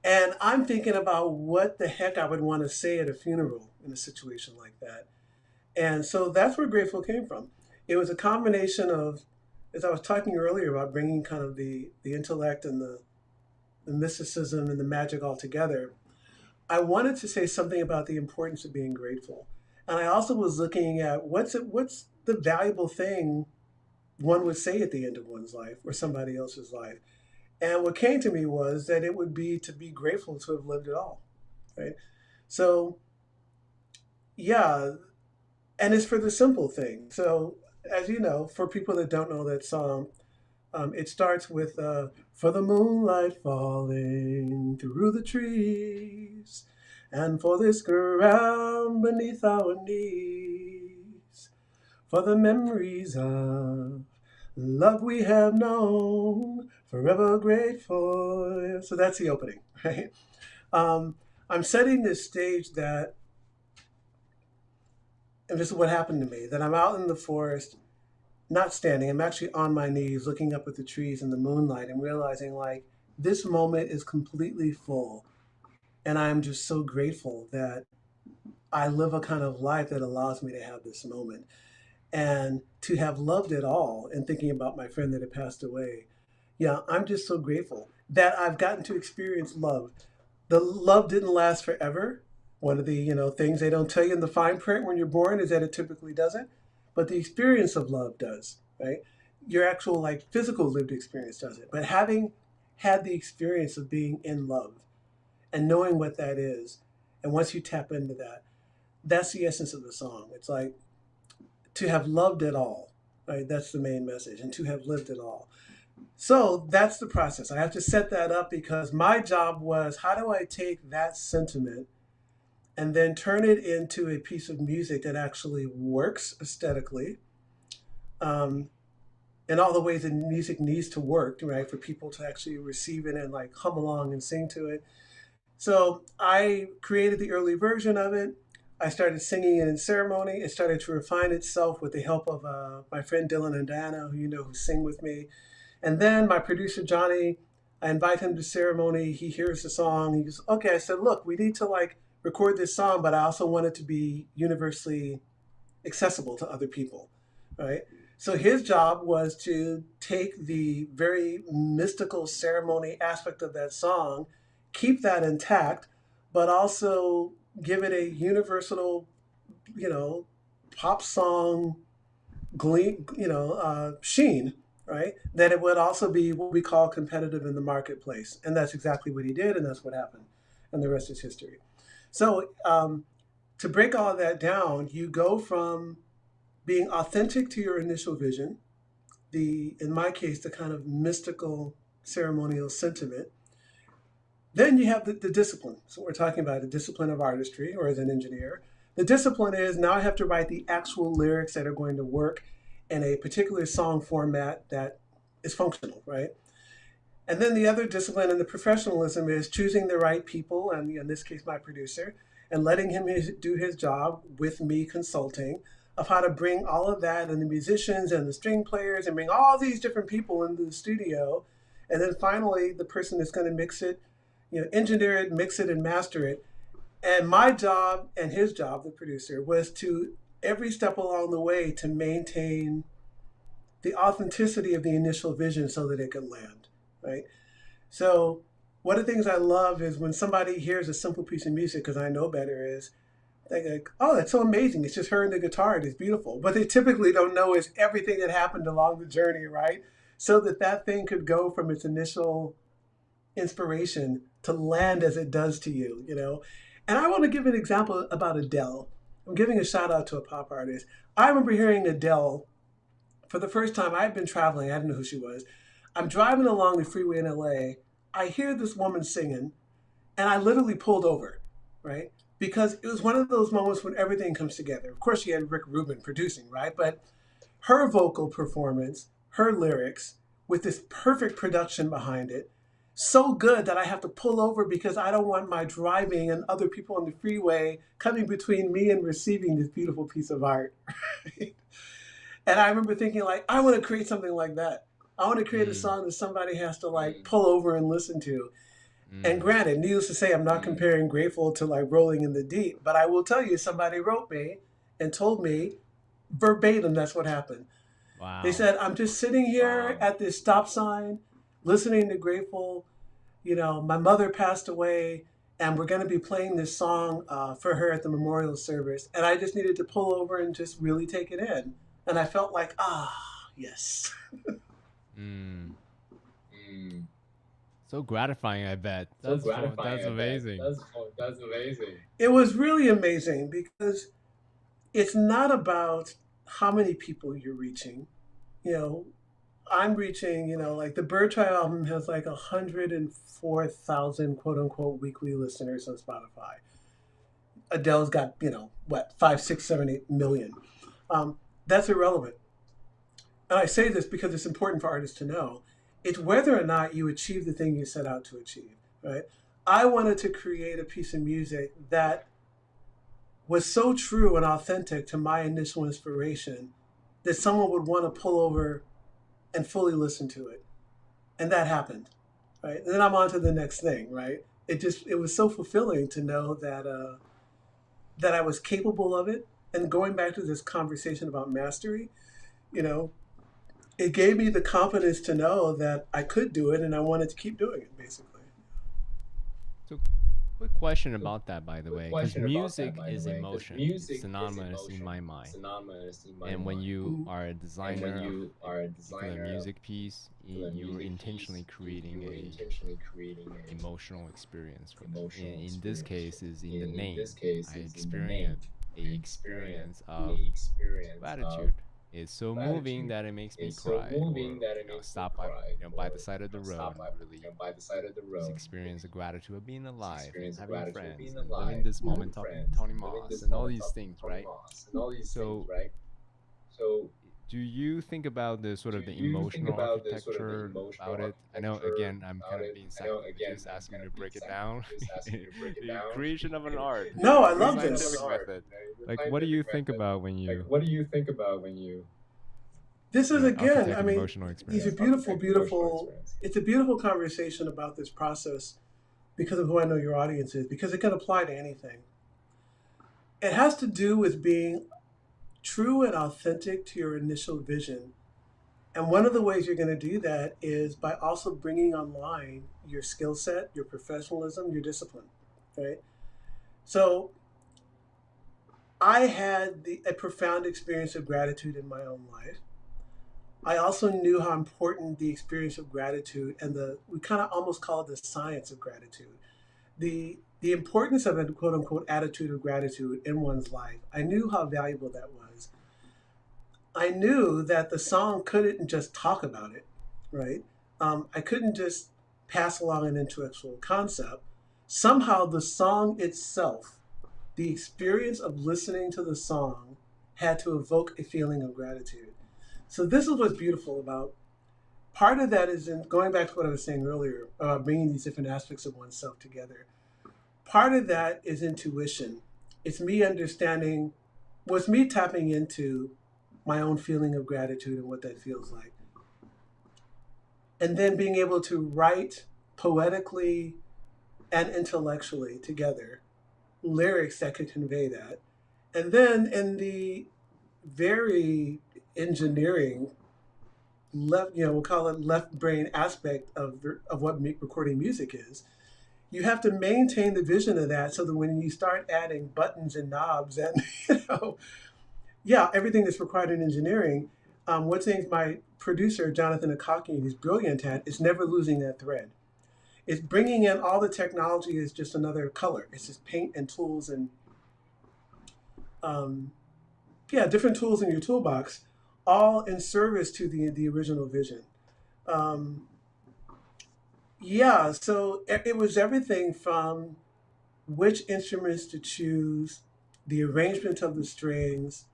And I'm thinking about what the heck I would want to say at a funeral in a situation like that. And so that's where Grateful came from. It was a combination of, as I was talking earlier about bringing kind of the intellect and the mysticism and the magic all together, I wanted to say something about the importance of being grateful. And I also was looking at what's the valuable thing one would say at the end of one's life or somebody else's life. And what came to me was that it would be to be grateful to have lived it all, right? So, yeah, and it's for the simple thing. So, as you know, for people that don't know that song, it starts with, for the moonlight falling through the trees, and for this ground beneath our knees, for the memories of love we have known, forever grateful. So that's the opening, right? I'm setting this stage that, and this is what happened to me, that I'm out in the forest, not standing, I'm actually on my knees looking up at the trees in the moonlight and realizing like this moment is completely full. And I'm just so grateful that I live a kind of life that allows me to have this moment. And to have loved it all and thinking about my friend that had passed away, yeah, I'm just so grateful that I've gotten to experience love. The love didn't last forever. One of the things they don't tell you in the fine print when you're born is that it typically doesn't, but the experience of love does, right? Your actual like physical lived experience doesn't. But having had the experience of being in love and knowing what that is, and once you tap into that, that's the essence of the song. It's like to have loved it all, right? That's the main message, and to have lived it all. So that's the process. I have to set that up because my job was how do I take that sentiment and then turn it into a piece of music that actually works aesthetically, in all the ways that music needs to work, right? For people to actually receive it and like hum along and sing to it. So I created the early version of it. I started singing it in ceremony. It started to refine itself with the help of my friend Dylan and Diana, who sing with me. And then my producer, Johnny, I invite him to ceremony. He hears the song. He goes, okay. I said, look, we need to like record this song, but I also want it to be universally accessible to other people, right? So his job was to take the very mystical ceremony aspect of that song, keep that intact, but also give it a universal, pop song sheen, right? That it would also be what we call competitive in the marketplace. And that's exactly what he did, and that's what happened. And the rest is history. So to break all of that down, you go from being authentic to your initial vision, in my case, the kind of mystical ceremonial sentiment. Then you have the discipline. So we're talking about the discipline of artistry, or as an engineer. The discipline is now I have to write the actual lyrics that are going to work in a particular song format that is functional, right? And then the other discipline and the professionalism is choosing the right people, and in this case, my producer, and letting him do his job with me consulting of how to bring all of that and the musicians and the string players and bring all these different people into the studio. And then finally, the person that's going to mix it, engineer it, mix it, and master it. And my job and his job, the producer, was to every step along the way to maintain the authenticity of the initial vision so that it could land, right? So one of the things I love is when somebody hears a simple piece of music, because I know better, is they go, oh, that's so amazing. It's just her and the guitar. It is beautiful. What they typically don't know is everything that happened along the journey, right? so that that thing could go from its initial inspiration to land as it does to you, you know? And I want to give an example about Adele. I'm giving a shout out to a pop artist. I remember hearing Adele for the first time. I had been traveling, I didn't know who she was. I'm driving along the freeway in LA. I hear this woman singing, and I literally pulled over, right? Because it was one of those moments when everything comes together. Of course, she had Rick Rubin producing, right? But her vocal performance, her lyrics, with this perfect production behind it, so good that I have to pull over because I don't want my driving and other people on the freeway coming between me and receiving this beautiful piece of art. Right? And I remember thinking, like, I want to create something like that. I want to create a song that somebody has to like pull over and listen to. And granted, needless to say, I'm not comparing Grateful to like Rolling in the Deep, but I will tell you, somebody wrote me and told me verbatim that's what happened. Wow. They said, I'm just sitting here at this stop sign, listening to Grateful. You know, my mother passed away, and we're going to be playing this song for her at the memorial service. And I just needed to pull over and just really take it in. And I felt like, yes. So gratifying, I bet. That's amazing. That's amazing. It was really amazing because it's not about how many people you're reaching. You know, I'm reaching, you know, like the Bird Tribe album has like 104,000 quote unquote weekly listeners on Spotify. Adele's got, you know, what, 5, 6, 7, 8 million. That's irrelevant. And I say this because it's important for artists to know. It's whether or not you achieve the thing you set out to achieve, right? I wanted to create a piece of music that was so true and authentic to my initial inspiration that someone would want to pull over and fully listen to it. And that happened, right? And then I'm on to the next thing, right? It was so fulfilling to know that that I was capable of it. And going back to this conversation about mastery, you know, it gave me the confidence to know that I could do it, and I wanted to keep doing it, basically. So, quick question about that, by the way, because music is emotion. It's synonymous in my mind. And when you are a designer of a particular music piece, you're intentionally creating a emotional experience for them. In this case, is in the name. I experienced a experience of gratitude. It's so moving that it makes me cry. Or, stop by, by the side of the road and really just experience the gratitude of being alive, and having friends, and living this moment, talking to Tony Moss, and all these things, right? So, do you think about the sort of the emotional architecture about it? I know, again, I'm kind of being just asking you to break it down. The creation of an art. No, I love this. Scientific method. Like, what do you think about when you? This is, again, architect I an mean, emotional it's experience. a it's a beautiful conversation about this process because of who I know your audience is, because it can apply to anything. It has to do with being true and authentic to your initial vision. And one of the ways you're going to do that is by also bringing online your skill set, your professionalism, your discipline, right? So I had a profound experience of gratitude in my own life. I also knew how important the experience of gratitude and we kind of almost call it the science of gratitude, the importance of a quote unquote attitude of gratitude in one's life. I knew how valuable that was. I knew that the song couldn't just talk about it, right? I couldn't just pass along an intellectual concept. Somehow the song itself, the experience of listening to the song, had to evoke a feeling of gratitude. So this is what's beautiful about. Part of that is in going back to what I was saying earlier about bringing these different aspects of oneself together. Part of that is intuition. It's me understanding, was me tapping into my own feeling of gratitude and what that feels like. And then being able to write poetically and intellectually together lyrics that could convey that. And then in the very engineering we'll call it left brain aspect of what recording music is, you have to maintain the vision of that so that when you start adding buttons and knobs and everything that's required in engineering, One thing my producer, Jonathan Akaki, is brilliant at is never losing that thread. It's bringing in all the technology is just another color. It's just paint and tools and um, yeah, different tools in your toolbox, all in service to the original vision. Um, yeah, so it was everything from which instruments to choose, the arrangement of the strings,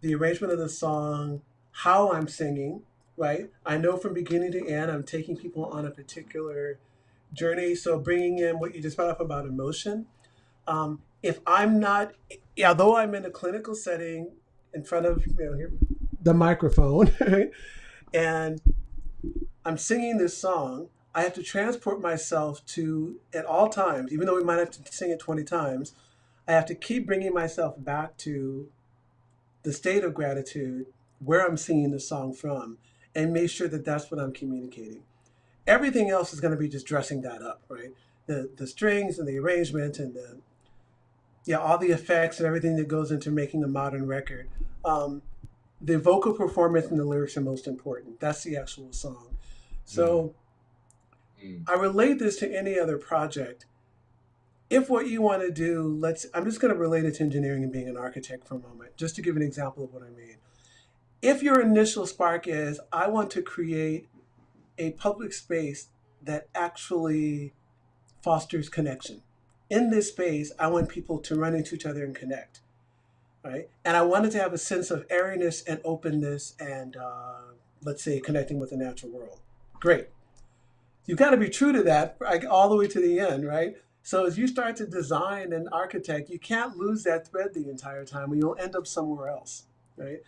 the arrangement of the song, how I'm singing, right? I know from beginning to end, I'm taking people on a particular journey. So bringing in what you just brought up about emotion. If I'm not, although I'm in a clinical setting in front of the microphone, right? And I'm singing this song, I have to transport myself to, at all times, even though we might have to sing it 20 times, I have to keep bringing myself back to the state of gratitude where I'm singing the song from and make sure that that's what I'm communicating. Everything else is going to be just dressing that up, right? The strings and the arrangement and all the effects and everything that goes into making a modern record. The vocal performance and the lyrics are most important. That's the actual song. So I relate this to any other project. If what you want to do, I'm just going to relate it to engineering and being an architect for a moment, just to give an example of what I mean. If your initial spark is, I want to create a public space that actually fosters connection. In this space, I want people to run into each other and connect, right? And I wanted to have a sense of airiness and openness and, let's say, connecting with the natural world. Great. You've got to be true to that all the way to the end, right? So as you start to design and architect, you can't lose that thread the entire time, or you'll end up somewhere else, right?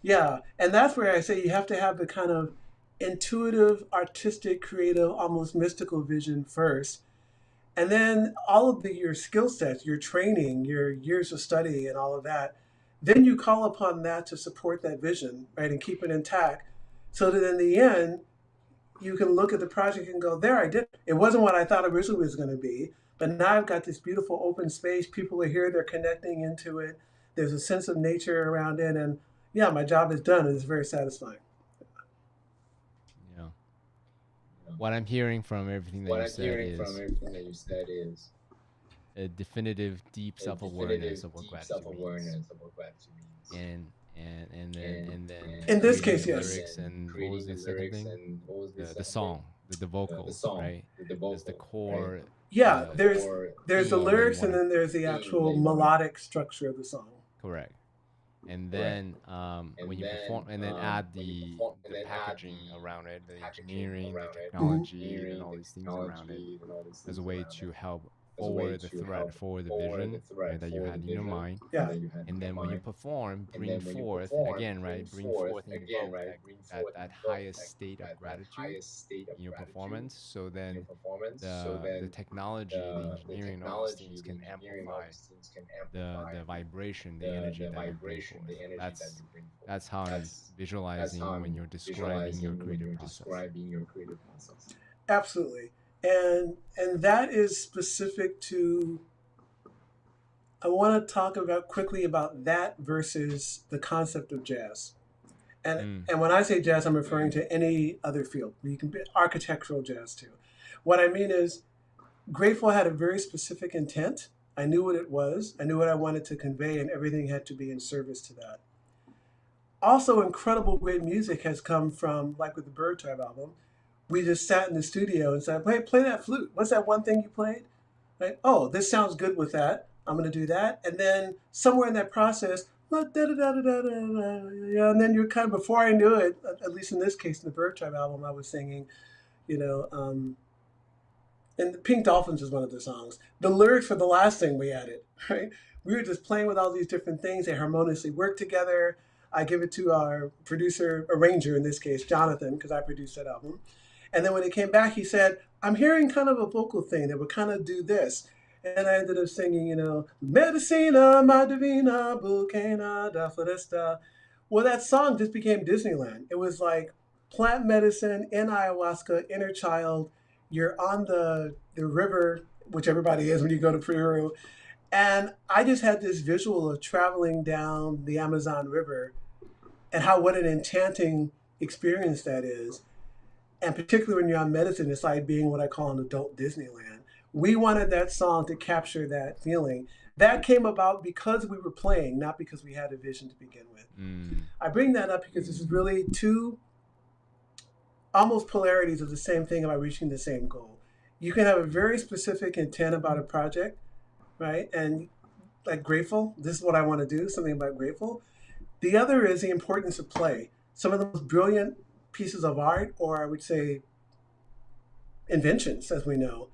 Yeah, and that's where I say you have to have the kind of intuitive, artistic, creative, almost mystical vision first. And then all of your skill sets, your training, your years of study and all of that, then you call upon that to support that vision, right? And keep it intact so that in the end, you can look at the project and go, there, I did it. It wasn't what I thought originally was going to be, but now I've got this beautiful open space. People are here, they're connecting into it. There's a sense of nature around it. And yeah, my job is done. It's very satisfying. Yeah. What I'm hearing from everything that you said is a definitive deep self-awareness of what gratitude means. And then In this case, creating yes. lyrics and what was the second thing? The song, the vocals, right? That's the core. Yeah, there's the theme that lyrics you and wanna- then there's the actual melodic structure of the song. Correct. And then when you perform, and then add the packaging around it, the engineering, the technology, and all these things around it, as a way to help forward the thread, forward the vision, right, that you had in your mind. Yeah. And then when you perform, bring forth again, right, bring forth and evoke that highest state of gratitude in your performance. So then the technology, the engineering, and all these things can amplify the vibration, the energy that you bring forth. That's how I'm visualizing when you're describing your creative process. Absolutely. And that is specific to, I want to talk about quickly about that versus the concept of jazz. And when I say jazz, I'm referring to any other field. You can be architectural jazz too. What I mean is, Grateful had a very specific intent. I knew what it was. I knew what I wanted to convey, and everything had to be in service to that. Also, incredible great music has come from, like with the Bird Tribe album, we just sat in the studio and said, hey, play that flute. What's that one thing you played? Right? Oh, this sounds good with that. I'm going to do that. And then somewhere in that process, and then you're kind of, before I knew it, at least in this case, in the Bird Tribe album, I was singing, and Pink Dolphins is one of the songs. The lyrics for the last thing we added, right? We were just playing with all these different things. They harmoniously work together. I give it to our producer, arranger in this case, Jonathan, because I produced that album. And then when it came back, he said, I'm hearing kind of a vocal thing that would kind of do this. And I ended up singing, Medicina, my divina, bucana, da floresta. Well, that song just became Disneyland. It was like plant medicine in ayahuasca, inner child. You're on the river, which everybody is when you go to Peru. And I just had this visual of traveling down the Amazon River and how what an enchanting experience that is. And particularly when you're on medicine, it's like being what I call an adult Disneyland. We wanted that song to capture that feeling. That came about because we were playing, not because we had a vision to begin with. I bring that up because this is really two almost polarities of the same thing about reaching the same goal. You can have a very specific intent about a project, right? And like grateful, this is what I want to do, something about grateful. The other is the importance of play. Some of the most brilliant pieces of art, or I would say inventions, as we know,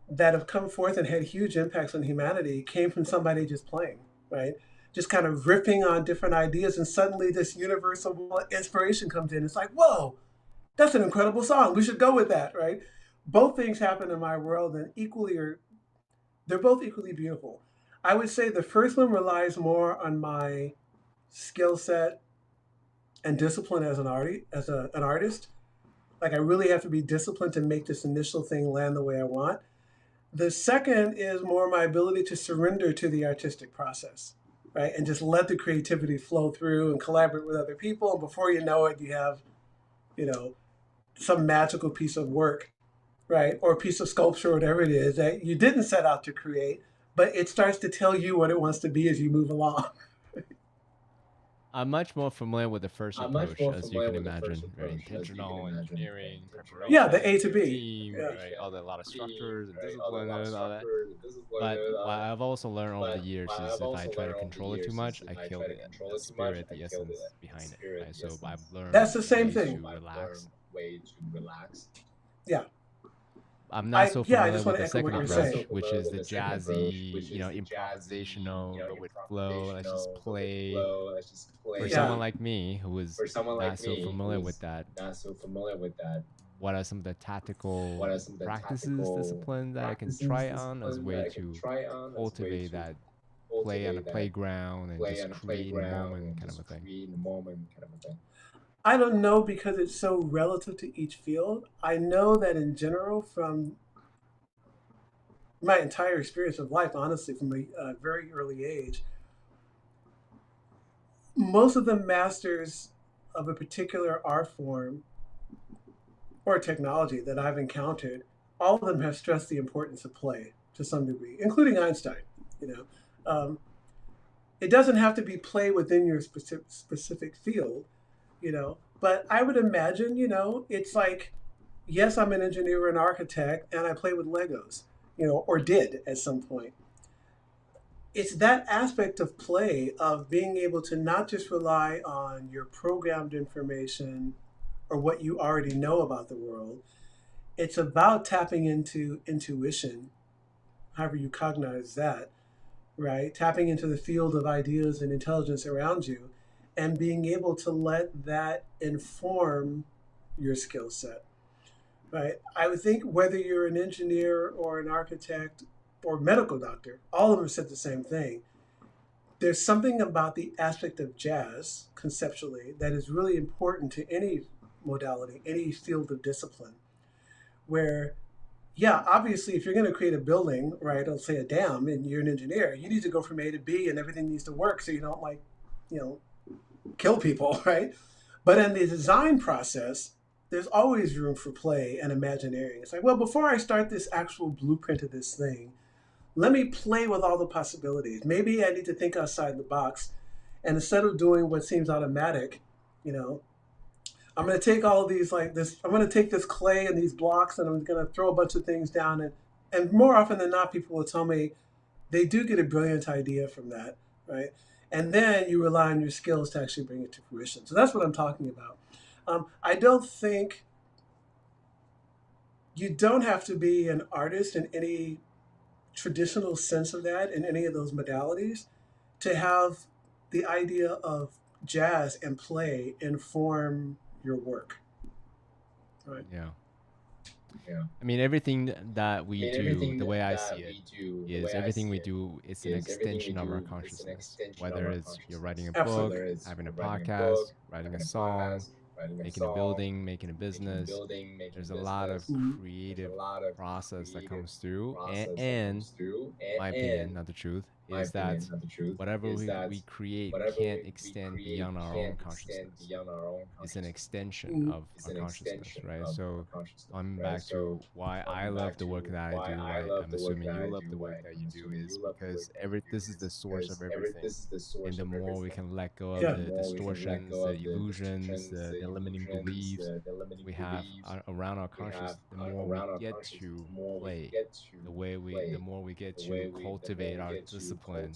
that have come forth and had huge impacts on humanity came from somebody just playing, right? Just kind of riffing on different ideas, and suddenly this universal inspiration comes in. It's like, whoa, that's an incredible song. We should go with that, right? Both things happen in my world, and they're both equally beautiful. I would say the first one relies more on my skill set and discipline as an artist. Like I really have to be disciplined to make this initial thing land the way I want. The second is more my ability to surrender to the artistic process, right? And just let the creativity flow through and collaborate with other people. And before you know it, you have, you know, some magical piece of work, right? Or a piece of sculpture, whatever it is that you didn't set out to create, but it starts to tell you what it wants to be as you move along. I'm much more familiar with the first approach, as you can imagine. Very intentional engineering, preparation, Yeah, the A to B. team, Yeah. right? All a lot of structures and discipline and all that. But what I've also learned over the years is if I try to control it too much, I kill the spirit, the essence behind it, right? So I've learned That's the same ways thing. to relax. Yeah. I'm not so familiar I just with want to the echo what second you're approach, saying. which is the jazzy, improvisational, but with flow. Let's just play. For Yeah. someone like me who is not so familiar with that, what are some of the tactical practices, disciplines that I can try on as a way to cultivate that play on the playground and just create in the moment kind of a thing? I don't know because it's so relative to each field. I know that in general, from my entire experience of life, honestly, from a very early age, most of the masters of a particular art form or technology that I've encountered, all of them have stressed the importance of play to some degree, including Einstein. You know, it doesn't have to be play within your specific field, but I would imagine, it's like, yes, I'm an engineer or an architect, and I play with Legos, or did at some point. It's that aspect of play, of being able to not just rely on your programmed information or what you already know about the world. It's about tapping into intuition, however you cognize that, right? Tapping into the field of ideas and intelligence around you and being able to let that inform your skill set, right? I would think whether you're an engineer or an architect or medical doctor, all of them said the same thing. There's something about the aspect of jazz conceptually that is really important to any modality, any field of discipline, where, yeah, obviously, if you're going to create a building, right, let's say a dam, and you're an engineer, you need to go from A to B, and everything needs to work so you don't, kill people, right? But in the design process, there's always room for play and imagineering. It's like, well, before I start this actual blueprint of this thing, let me play with all the possibilities. Maybe I need to think outside the box. And instead of doing what seems automatic, I'm going to take all of these I'm going to take this clay and these blocks and I'm going to throw a bunch of things down. And more often than not, people will tell me they do get a brilliant idea from that, right? And then you rely on your skills to actually bring it to fruition. So that's what I'm talking about. I don't think you don't have to be an artist in any traditional sense of that, in any of those modalities, to have the idea of jazz and play inform your work. Right. Yeah. I mean, everything that we do, the way I see it, is everything we do is an extension of our consciousness. Whether it's you're writing a book, Absolutely. having a podcast, writing a song, making a building, making a business. There's a lot of creative process that comes through. And my opinion, not the truth, is that whatever we create can't extend beyond our own consciousness. It's an extension Mm. of our consciousness, right? So going back to why I love the work that I do, why I'm assuming you love the work that you do, is because this is the source of everything. And the more we can let go of Yeah. the distortions, the illusions, the limiting beliefs we have around our conscious, the more we get to play, the more we get to cultivate our discipline,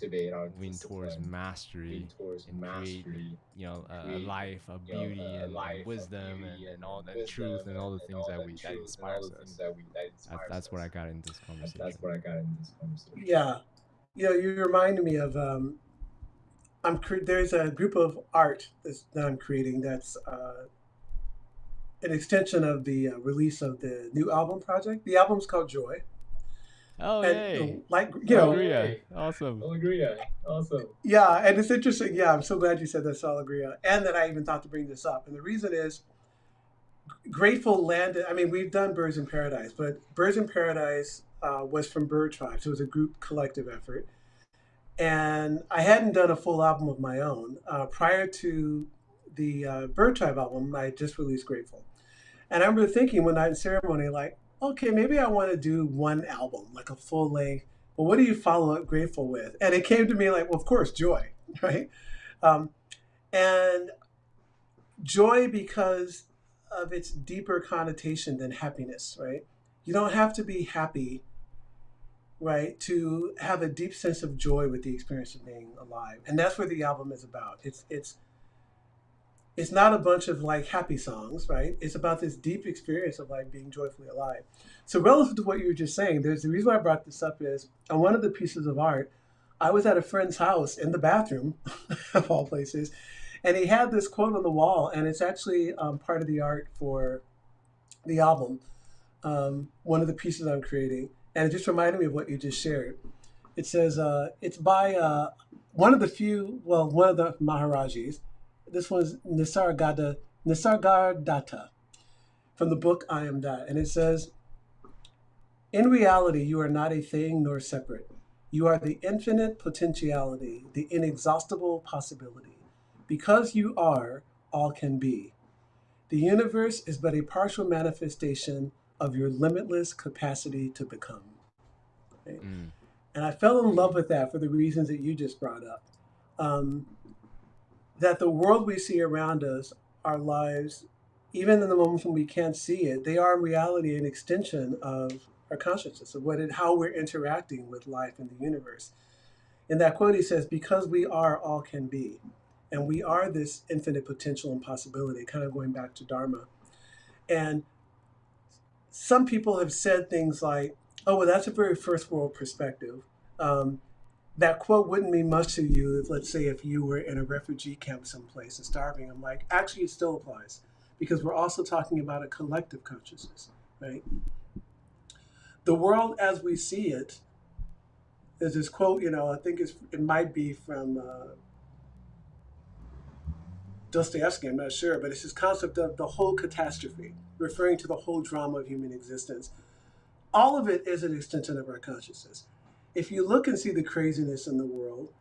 moving towards mastery and create, a life of beauty and wisdom and all and truth and all the things that inspires us. That's what I got in this conversation. Yeah. You reminded me of there's a group of art that I'm creating that's an extension of the release of the new album project. The album's called Joy, Oh and yay! you know, Alegria, awesome. yeah, and it's interesting. Yeah, I'm so glad you said that, Salagria, and that I even thought to bring this up. And the reason is, Grateful landed. I mean, we've done Birds in Paradise, but Birds in Paradise was from Bird Tribe, so it was a group collective effort. And I hadn't done a full album of my own prior to the Bird Tribe album. I had just released Grateful, and I remember thinking one night in ceremony, like, okay, maybe I want to do one album, like a full length. But what do you follow up Grateful with? And it came to me like, well, of course, Joy, right? Um, and Joy because of its deeper connotation than happiness, right? You don't have to be happy, right, to have a deep sense of joy with the experience of being alive. And that's what the album is about. It's not a bunch of like happy songs, right? It's about this deep experience of like being joyfully alive. So relative to what you were just saying, there's the reason why I brought this up is on one of the pieces of art, I was at a friend's house in the bathroom, of all places, and he had this quote on the wall, and it's actually part of the art for the album, one of the pieces I'm creating. And it just reminded me of what you just shared. It says, it's by one of the Maharajis. This was Nisargadatta from the book I Am That. And it says, in reality, you are not a thing nor separate. You are the infinite potentiality, the inexhaustible possibility. Because you are, all can be. The universe is but a partial manifestation of your limitless capacity to become. Right? And I fell in love with that for the reasons that you just brought up. That the world we see around us, our lives, even in the moments when we can't see it, they are in reality an extension of our consciousness, of how we're interacting with life and the universe. In that quote, he says, because we are, all can be. And we are this infinite potential and possibility, kind of going back to Dharma. And some people have said things like, oh, well, that's a very first world perspective. That quote wouldn't mean much to you if, let's say, if you were in a refugee camp someplace and starving. I'm like, actually, it still applies because we're also talking about a collective consciousness, right? The world as we see it, there's this quote, I think it might be from Dostoevsky, I'm not sure, but it's this concept of the whole catastrophe, referring to the whole drama of human existence. All of it is an extension of our consciousness. If you look and see the craziness in the world,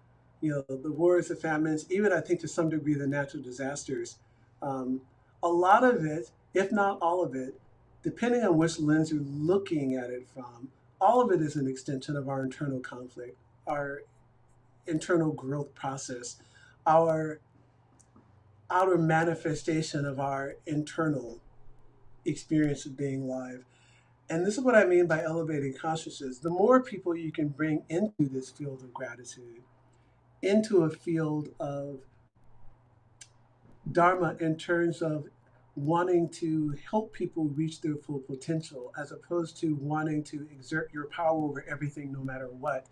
the wars, the famines, even I think to some degree the natural disasters, a lot of it, if not all of it, depending on which lens you're looking at it from, all of it is an extension of our internal conflict, our internal growth process, our outer manifestation of our internal experience of being alive. And this is what I mean by elevating consciousness. The more people you can bring into this field of gratitude, into a field of Dharma in terms of wanting to help people reach their full potential, as opposed to wanting to exert your power over everything no matter what.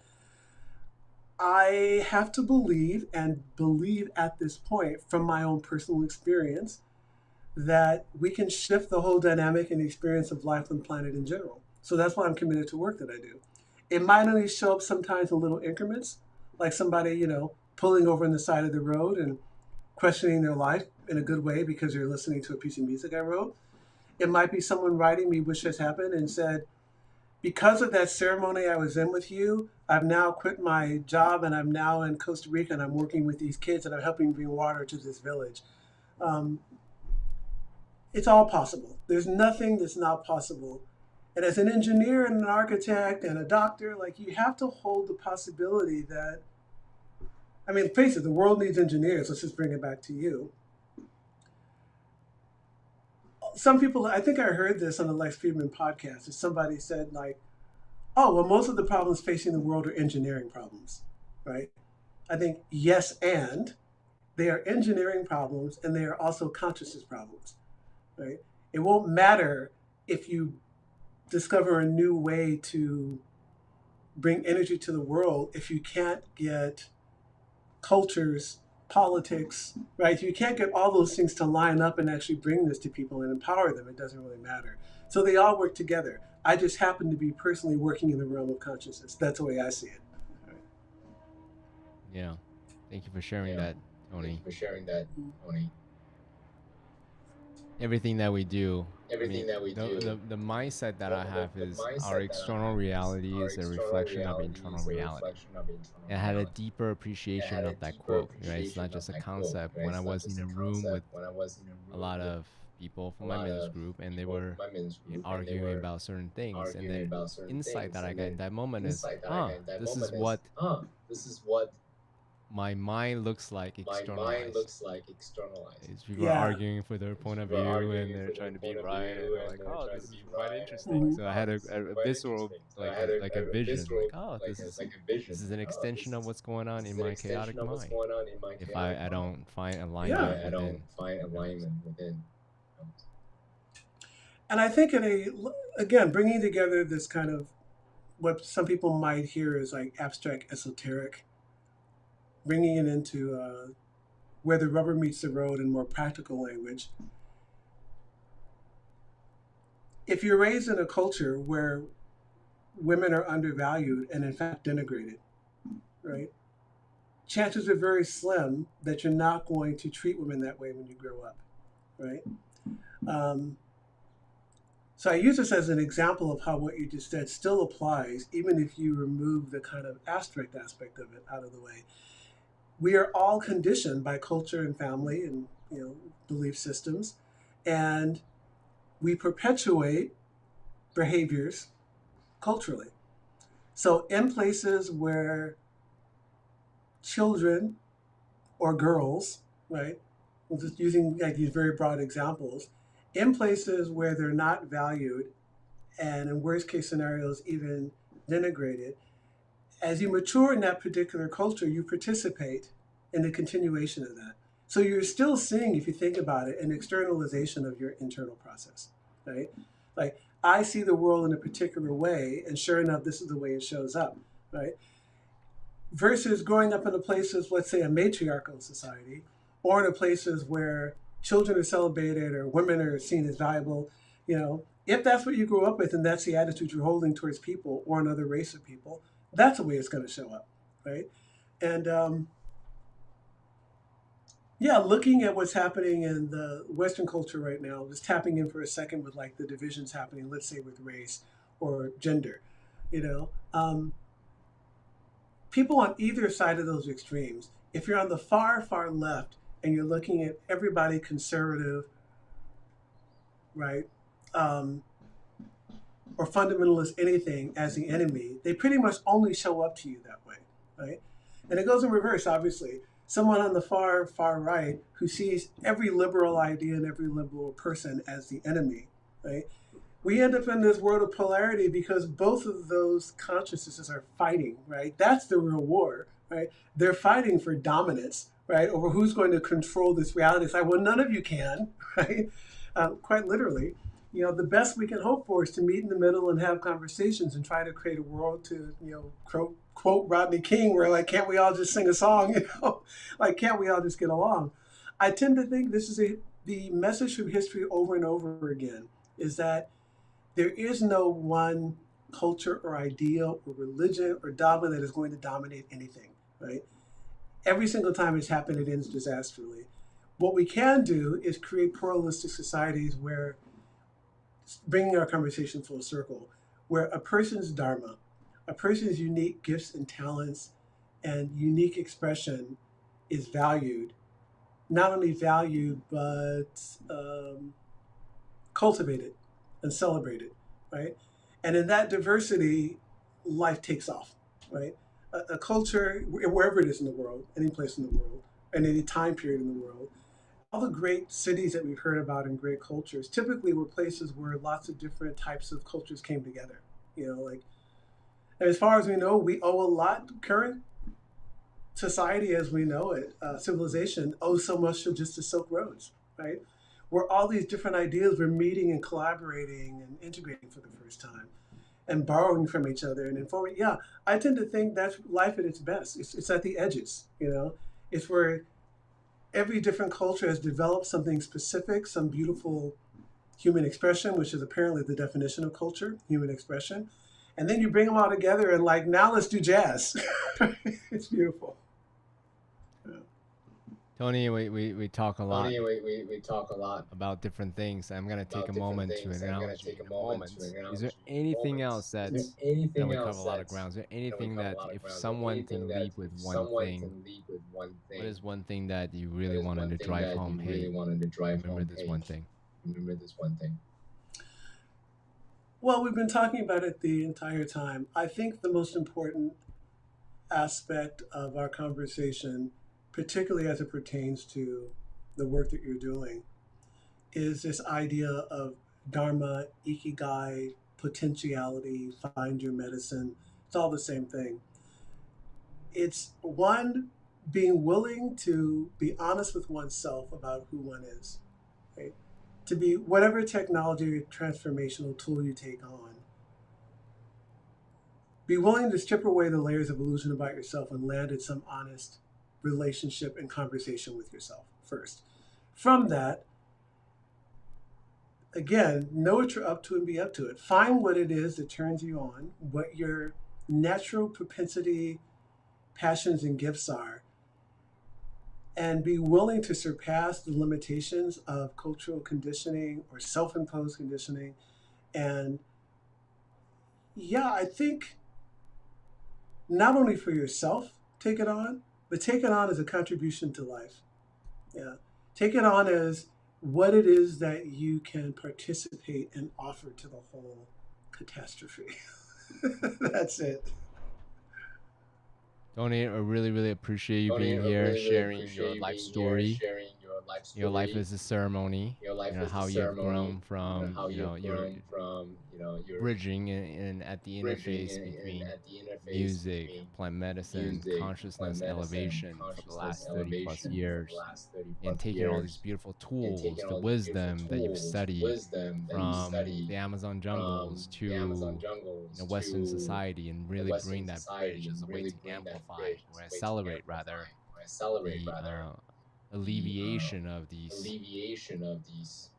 I have to believe at this point from my own personal experience that we can shift the whole dynamic and experience of life on the planet in general. So that's why I'm committed to work that I do. It might only show up sometimes in little increments, like somebody, pulling over on the side of the road and questioning their life in a good way because they're listening to a piece of music I wrote. It might be someone writing me wish has happened and said, because of that ceremony I was in with you, I've now quit my job and I'm now in Costa Rica and I'm working with these kids and I'm helping bring water to this village. Um, it's all possible. There's nothing that's not possible. And as an engineer and an architect and a doctor, like you have to hold the possibility that, I mean, face it, the world needs engineers. Let's just bring it back to you. Some people, I think I heard this on the Lex Friedman podcast, that somebody said like, oh, well, most of the problems facing the world are engineering problems, right? I think yes, and they are engineering problems and they are also consciousness problems, right? It won't matter if you discover a new way to bring energy to the world if you can't get cultures, politics, right? If you can't get all those things to line up and actually bring this to people and empower them, it doesn't really matter. So they all work together. I just happen to be personally working in the realm of consciousness. That's the way I see it. Right. Yeah. Thank you for sharing that, Tony. Everything that we do, the mindset that I have is our external reality is a reflection of internal reality. And I had a deeper appreciation of that quote, right? It's not just a concept. When I was in a room with a lot of people from my men's group and they were arguing about certain things, and then insight that I got in that moment is, this is what my mind looks like externalized. It's people are arguing for their point of view and they're trying to be right, and they're like, oh, this is quite interesting. So I had a visceral, like a vision, like, oh, this is an extension of what's going on in my chaotic mind if I don't find alignment within. And I think again, bringing together this kind of what some people might hear as like abstract esoteric, bringing it into where the rubber meets the road in more practical language. If you're raised in a culture where women are undervalued and in fact denigrated, right? Chances are very slim that you're not going to treat women that way when you grow up, right? So I use this as an example of how what you just said still applies, even if you remove the kind of abstract aspect of it out of the way. We are all conditioned by culture and family and belief systems, and we perpetuate behaviors culturally. So in places where children or girls, right, I'm just using like these very broad examples, in places where they're not valued and in worst case scenarios even denigrated, as you mature in that particular culture, you participate in the continuation of that. So you're still seeing, if you think about it, an externalization of your internal process, right? Like, I see the world in a particular way, and sure enough, this is the way it shows up, right? Versus growing up in the places, let's say a matriarchal society, or in the places where children are celebrated or women are seen as valuable, if that's what you grew up with and that's the attitude you're holding towards people or another race of people, that's the way it's going to show up, right? And looking at what's happening in the Western culture right now, just tapping in for a second with like the divisions happening, let's say with race or gender, people on either side of those extremes, if you're on the far, far left and you're looking at everybody conservative, right, or fundamentalist anything as the enemy, they pretty much only show up to you that way, right? And it goes in reverse, obviously. Someone on the far, far right who sees every liberal idea and every liberal person as the enemy, right? We end up in this world of polarity because both of those consciousnesses are fighting, right? That's the real war, right? They're fighting for dominance, right, over who's going to control this reality. It's like, well, none of you can, right? Quite literally. The best we can hope for is to meet in the middle and have conversations and try to create a world to, quote Rodney King, where like, can't we all just sing a song? Like, can't we all just get along? I tend to think this is the message from history over and over again, is that there is no one culture or idea or religion or dogma that is going to dominate anything, right? Every single time it's happened, it ends disastrously. What we can do is create pluralistic societies where, bringing our conversation full circle, where a person's dharma, a person's unique gifts and talents and unique expression is valued, not only valued, but cultivated and celebrated, right? And in that diversity, life takes off, right? A culture, wherever it is in the world, any place in the world, and any time period in the world, all the great cities that we've heard about and great cultures typically were places where lots of different types of cultures came together. Like, as far as we know, we owe a lot. Current society as we know it, civilization, owes so much to just the Silk Roads, right? Where all these different ideas were meeting and collaborating and integrating for the first time and borrowing from each other and informing. Yeah, I tend to think that's life at its best. It's at the edges, It's where every different culture has developed something specific, some beautiful human expression, which is apparently the definition of culture, human expression. And then you bring them all together and like, now let's do jazz. It's beautiful. Tony, we talk a lot We talk a lot about different things. I'm gonna take a about different moment to things. I'm gonna acknowledge you take a in a moment moment. to acknowledge Is there you in a anything moment. else Is there that's anything we cover else a lot of that's grounds? Is there we anything cover a that lot of if ground? Is there someone anything can that leave with if one someone thing, can leave with one what thing, is one thing that you what really is wanted one to thing drive that home? you really Hey, wanted to drive remember home? this Hey, one thing. remember this one thing. Well, we've been talking about it the entire time. I think the most important aspect of our conversation, particularly as it pertains to the work that you're doing, is this idea of dharma, ikigai, potentiality, find your medicine. It's all the same thing. It's one, being willing to be honest with oneself about who one is, right? To be whatever technology or transformational tool you take on, be willing to strip away the layers of illusion about yourself and land in some honest relationship and conversation with yourself first. From that, again, know what you're up to and be up to it. Find what it is that turns you on, what your natural propensity, passions, and gifts are, and be willing to surpass the limitations of cultural conditioning or self-imposed conditioning. And yeah, I think not only for yourself, take it on, but take it on as a contribution to life. Yeah. Take it on as what it is that you can participate and offer to the whole catastrophe. That's it. Tony, I really appreciate you Tony, being I here, really sharing appreciate your you life being here, story. sharing your life story. Your life is a ceremony. Your life is How a you've ceremony. grown from, How you've your grown from, your bridging and at the bridging interface in between at the interface music, between plant medicine, music, plant consciousness medicine, elevation for the consciousness last 30 plus elevation for the years, last 30 and plus taking all these years, beautiful and tools, taking the all these beautiful wisdom that you've tools, the studied wisdom that you've from studied the Amazon from jungles the Amazon to jungles Western to society, and the really Western bring that bridge society, as and a way really to bring that amplify bridge as or a way to accelerate amplify rather or accelerate the rather the alleviation of these alleviation of these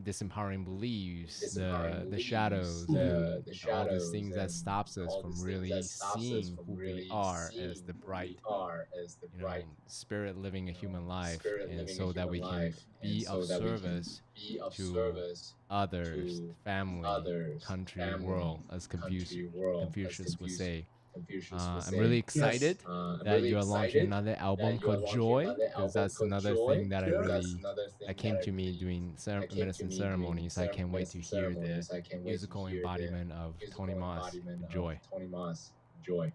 disempowering beliefs, disempowering the beliefs, shadows, Mhm. the and all these shadows, things that and stops us all from these things that really stops us seeing from who we really are as seeing the who we bright, are as the bright, spirit living a human life, spirit and living a so that we human can life, and be of so that we can service be of to service others, to family, others, country, family, world, as country, world, as Confucius would say. Confucius would I'm really say. Yes. excited I'm that really you're launching excited another album that you are called launching Joy, another because album that's called another Joy, thing that I Yeah. because that's really another that thing came that I to me really doing that came to medicine me doing ceremonies. I can't wait to medicine hear the ceremonies. I can't wait to musical hear the embodiment of Tony musical Moss, embodiment of Joy. Tony Moss, Joy.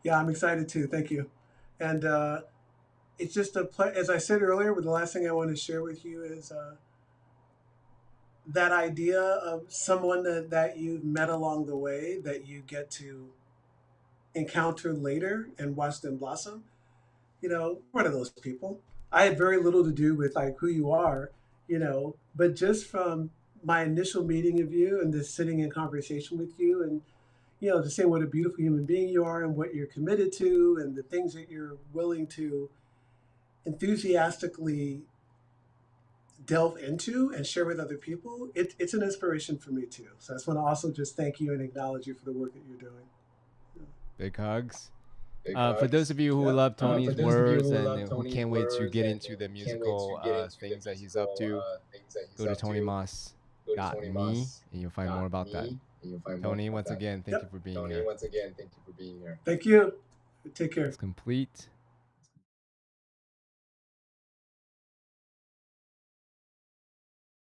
Yeah, I'm excited too. Thank you. And it's just as I said earlier, the last thing I want to share with you is that idea of someone that you've met along the way that you get to encounter later and watch them blossom. One of those people. I had very little to do with like who you are, but just from my initial meeting of you and just sitting in conversation with you and just saying what a beautiful human being you are and what you're committed to and the things that you're willing to enthusiastically delve into and share with other people, it's an inspiration for me too. So I just want to also just thank you and acknowledge you for the work that you're doing. Big hugs. Big For those hugs. of you who Yeah. love For Tony's those of you words who and love who Tony's can't wait to words get and into the can't wait to musical get into the things that he's up musical to, things that he's go to up to, go to TonyMoss.me and you'll find more about that. TonyMoss.me And you'll find Tony, more once of that. again, thank you for being Tony, here. once again, thank you for being here. Thank you. Take care. It's complete.